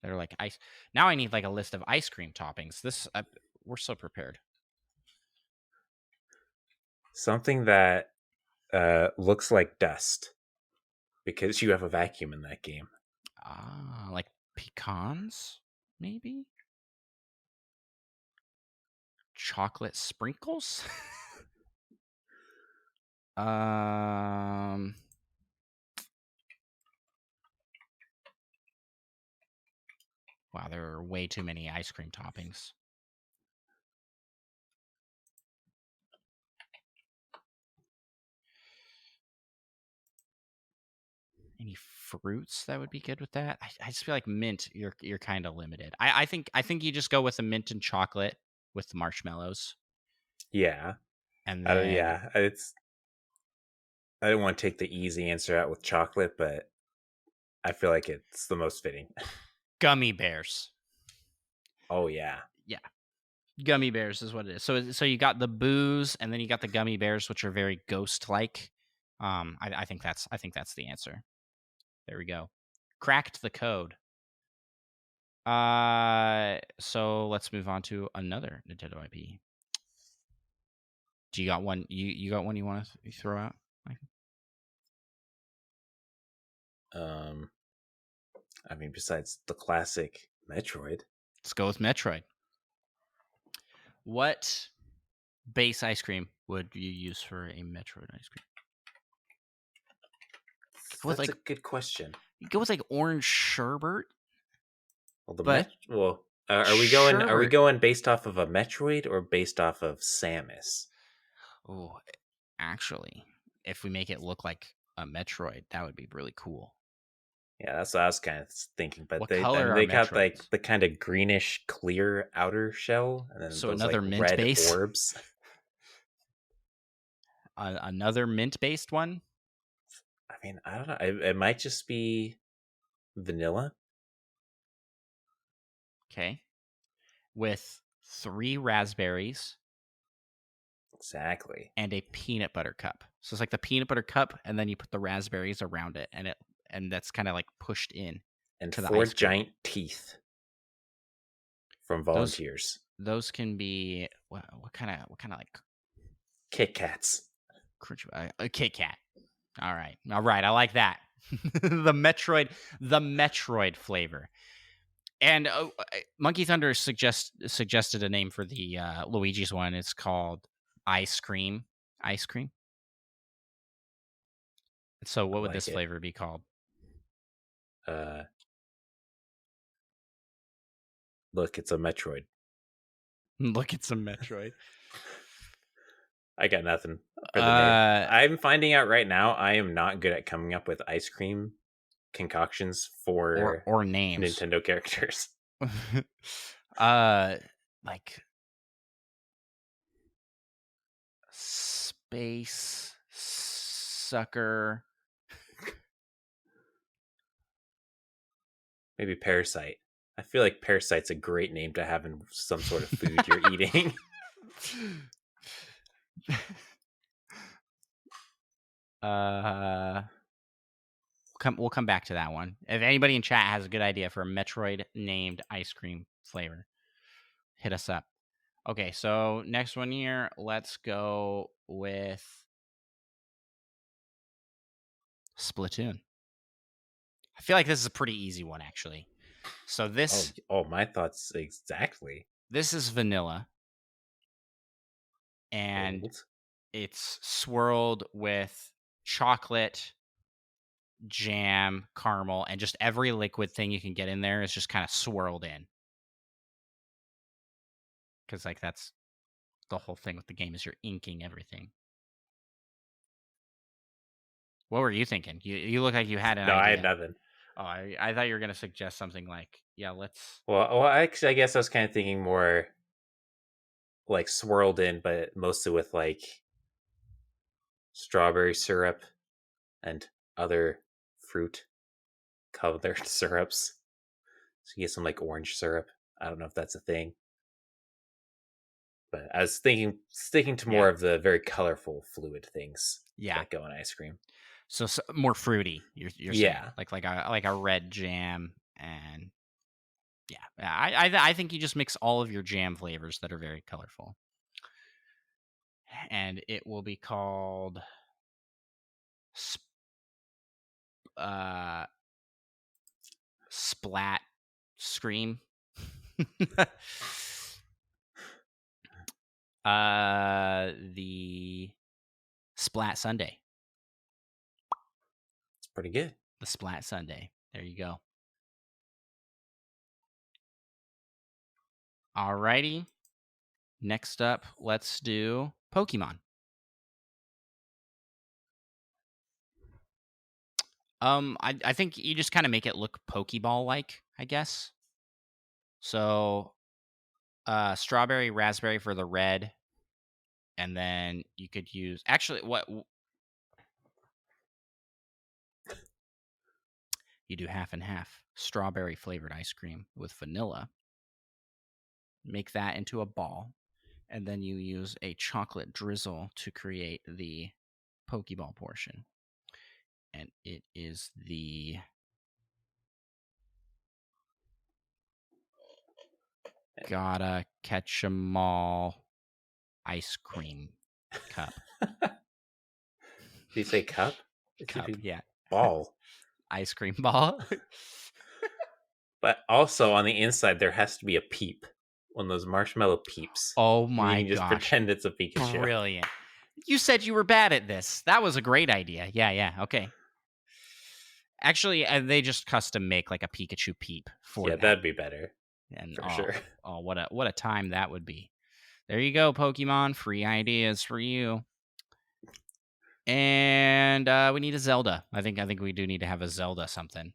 that are like ice? Now I need like a list of ice cream toppings. We're so prepared. Something that looks like dust because you have a vacuum in that game. Like pecans, maybe? Chocolate sprinkles? Wow, there are way too many ice cream toppings. Any fruits that would be good with that? I just feel like mint. You're kind of limited. I think you just go with the mint and chocolate with the marshmallows. Yeah, and then it's. I don't want to take the easy answer out with chocolate, but I feel like it's the most fitting. Gummy bears. Oh yeah, Gummy bears is what it is. So you got the booze, and then you got the gummy bears, which are very ghost-like. I think that's the answer. There we go. Cracked the code. So let's move on to another Nintendo IP. Do you got one? You got one you want to throw out, Mike? I mean, besides the classic Metroid, Let's go with Metroid. What base ice cream would you use for a Metroid ice cream? that's a good question. Go with like orange sherbet. Well, are we going based off of a Metroid or based off of Samus? Oh, actually, if we make it look like a Metroid, that would be really cool. Yeah, that's what I was kind of thinking. But What they color they are got like Metroids? the kind of greenish clear outer shell, and then So those another like mint red base? orbs. Another mint-based one? I mean, I don't know. It might just be vanilla. Okay. With 3 raspberries. Exactly. And a peanut butter cup. So it's like the peanut butter cup, and then you put the raspberries around it, and that's kind of like pushed in. And to the 4 ice cream. giant teeth from volunteers. Those can be what kind of like Kit Kats. A Kit Kat. All right. I like that. the Metroid flavor. And Monkey Thunder suggested a name for the Luigi's one. It's called Ice Cream. So what would this flavor be called? Look, it's a Metroid. Look, it's a Metroid. I got nothing for the name. I'm finding out right now I am not good at coming up with ice cream concoctions for or names. Nintendo characters. Like Space Sucker. Maybe Parasite. I feel like Parasite's a great name to have in some sort of food you're eating. We'll come back to that one. If anybody in chat has a good idea for a Metroid named ice cream flavor, hit us up. Okay, so next one here, let's go with Splatoon. I feel like this is a pretty easy one, actually. So this... Oh, my thoughts exactly. This is vanilla, and Bold. it's swirled with chocolate, jam, caramel, and just every liquid thing you can get in there is just kind of swirled in. Because like that's the whole thing with the game is you're inking everything. What were you thinking? You look like you had an No, idea. I had nothing. Oh, I thought you were gonna suggest something like, yeah, let's. Well, actually, I guess I was kind of thinking more like swirled in, but mostly with like strawberry syrup and other fruit colored syrups. So you get some like orange syrup. I don't know if that's a thing. But I was thinking, sticking to more of the very colorful fluid things that go in ice cream. So more fruity. You're Yeah. saying like a red jam, and I think you just mix all of your jam flavors that are very colorful, and it will be called Splat Scream. The Splat Sundae. It's pretty good. The Splat Sundae. There you go. Alrighty. Next up, let's do Pokemon. I think you just kind of make it look Pokeball-like, I guess. So, strawberry, raspberry for the red, and then you could use what you do half and half strawberry flavored ice cream with vanilla. Make that into a ball, and then you use a chocolate drizzle to create the Pokeball portion. And it is the Gotta Catch 'em All ice cream cup. Did you say cup? Cup, yeah. Ball. Ice cream ball. But also on the inside, there has to be a peep. One of those marshmallow peeps. Oh my you can just pretend it's a Pikachu. Brilliant. You said you were bad at this. That was a great idea. Yeah. Okay. Actually, they just custom make like a Pikachu peep for that. That'd be better. And for sure. Oh, what a time that would be. There you go, Pokemon. Free ideas for you. And we need a Zelda. I think we do need to have a Zelda something.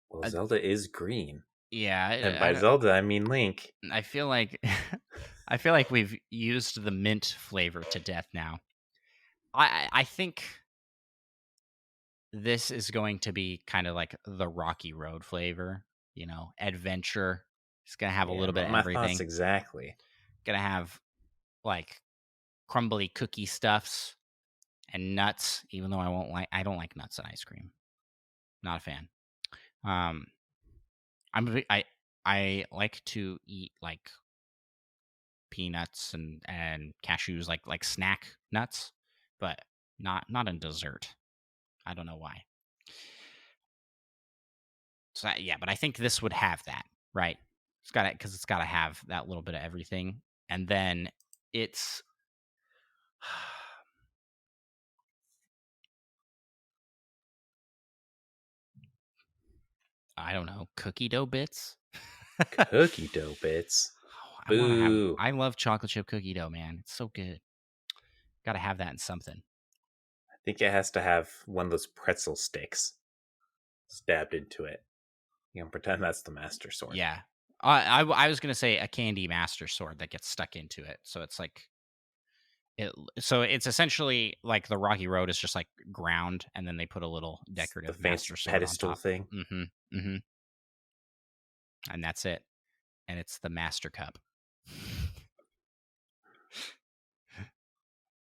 Well, Zelda is green. Yeah, and by Zelda I mean Link. I feel like we've used the mint flavor to death now. I think this is going to be kind of like the Rocky Road flavor, adventure. It's gonna have a little bit of everything. My thoughts exactly. Gonna have like crumbly cookie stuffs and nuts, even though I don't like nuts in ice cream. Not a fan. I like to eat like peanuts and cashews, like snack nuts, but not in dessert. I don't know why. So but I think this would have that, right? It's got to have that little bit of everything, and then it's I don't know, cookie dough bits. Cookie dough bits. Boo. I love chocolate chip cookie dough, man. It's so good. Got to have that in something. I think it has to have one of those pretzel sticks stabbed into it. You can pretend that's the Master Sword. Yeah. I was going to say a candy Master Sword that gets stuck into it. So it's like so it's essentially like the Rocky Road is just like ground, and then they put a little decorative Master Sword pedestal on top. thing. Mm-hmm. And that's it. And it's the Master Cup.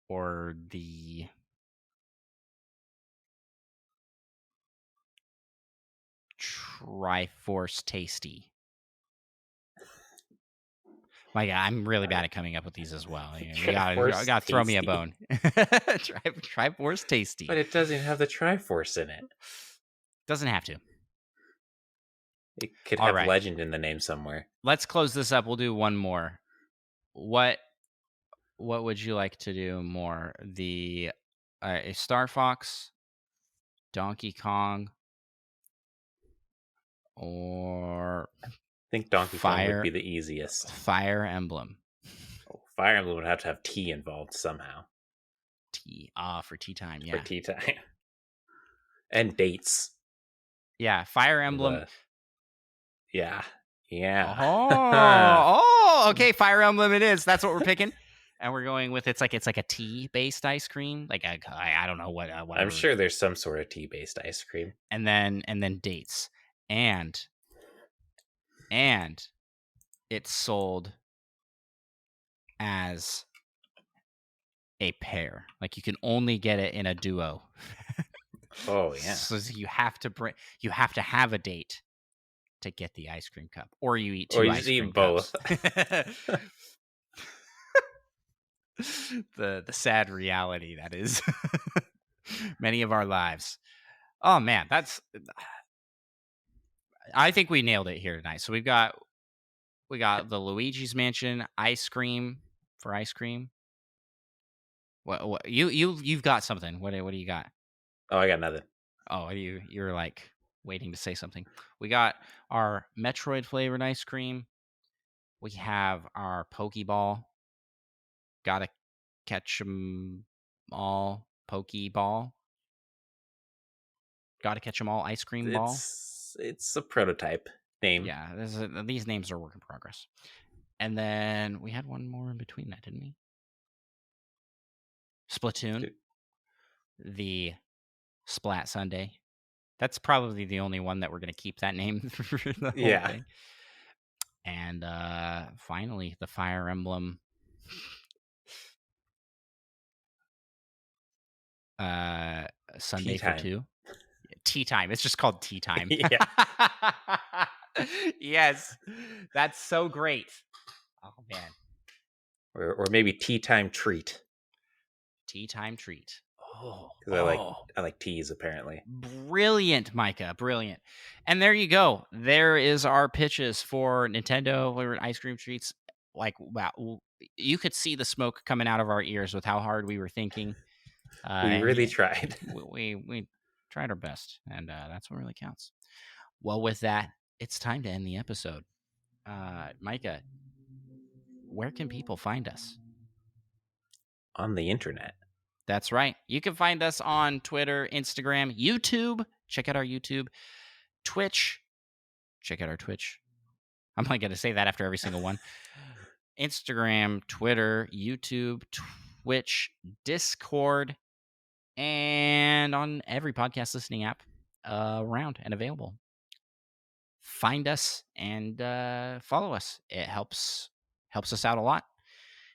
Or the Triforce Tasty. My God, I'm really bad at coming up with these as well. You gotta throw me a bone. Triforce Tasty. But it doesn't have the Triforce in it. Doesn't have to. It could All have right. legend in the name somewhere. Let's close this up. We'll do one more. What would you like to do more? The Star Fox, Donkey Kong, or I think Donkey Kong would be the easiest. Fire Emblem. Oh, Fire Emblem would have to have tea involved somehow. Tea. For tea time, yeah. For tea time. And dates. Yeah, Fire Emblem. Yeah. Yeah. Okay, Fire Emblem it is. That's what we're picking. And we're going with it's like a tea-based ice cream. Like I don't know what whatever. I'm sure there's some sort of tea-based ice cream. And then dates. And it's sold as a pair. Like you can only get it in a duo. Oh yeah. So you have to have a date to get the ice cream cup, or you eat two ice cream cups. Both. the sad reality that is many of our lives. Oh man, I think we nailed it here tonight. So we got the Luigi's Mansion ice cream for ice cream. What you've got something? What do you got? Oh, I got nothing. Oh, you're like waiting to say something. We got our Metroid flavored ice cream. We have our Pokeball. Gotta catch 'em all Pokeball. Gotta catch 'em all ice cream ball. It's a prototype name. Yeah, these names are work in progress. And then we had one more in between that, didn't we? Splatoon. The Splat Sunday. That's probably the only one that we're going to keep that name for the whole thing. And finally, the Fire Emblem Sunday for two. Tea time. It's just called Tea Time. Yeah. Yes. That's so great. Oh, man. Or maybe Tea Time Treat. Tea Time Treat. Oh, because I like teas apparently. Brilliant, Micah, brilliant. And there you go. There is our pitches for Nintendo flavored ice cream treats. Like, wow, you could see the smoke coming out of our ears with how hard we were thinking. We really tried. We tried our best, and that's what really counts. Well, with that, it's time to end the episode. Micah, where can people find us? On the internet. That's right. You can find us on Twitter, Instagram, YouTube. Check out our YouTube. Twitch. Check out our Twitch. I'm not going to say that after every single one. Instagram, Twitter, YouTube, Twitch, Discord, and on every podcast listening app around and available. Find us and follow us. It helps us out a lot.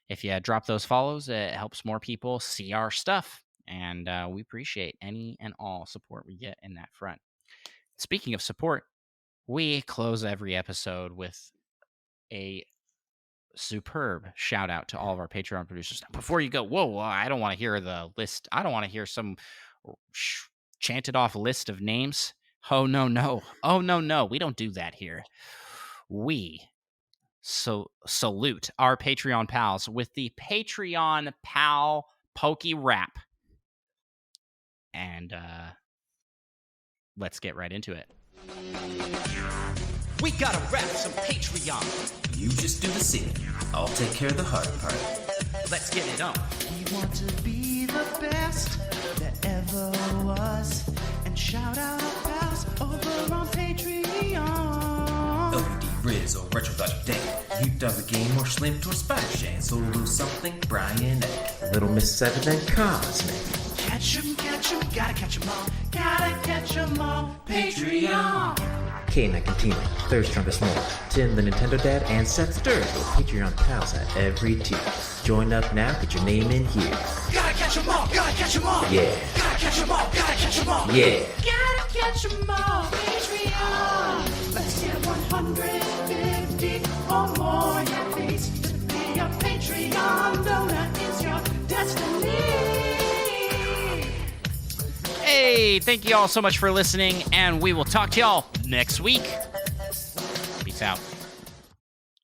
If you drop those follows, it helps more people see our stuff. And we appreciate any and all support we get in that front. Speaking of support, we close every episode with a superb shout out to all of our Patreon producers. Before you go, whoa, I don't want to hear the list. I don't want to hear some chanted off list of names. Oh, no. Oh, no. We don't do that here. We salute our Patreon pals with the Patreon Pal Poke Rap. And let's get right into it. We gotta rap some Patreon. You just do the singing. I'll take care of the hard part. Let's get it on. We want to be the best that ever was. And shout out our pals over on Patreon. LUD, Riz, or Retro Dodge Day. You dug a game or slimped or spider shan. Solo something, Brian Egg. Little Miss Seven and Cosmic. Catch 'em, gotta catch 'em all. Gotta catch 'em all. Patreon. K-Mac and Tina, third strongest more. Tim the Nintendo Dad and Seth Sturz with Patreon pals at every tier. Join up now, get your name in here. Gotta catch 'em all, gotta catch 'em all. Yeah. Gotta catch 'em all, gotta catch 'em all. Yeah. Gotta catch 'em all. Patreon. Let's get 150 or more at least. To be a Patreon donor is your destiny. Hey, thank you all so much for listening, and we will talk to y'all next week. Peace out.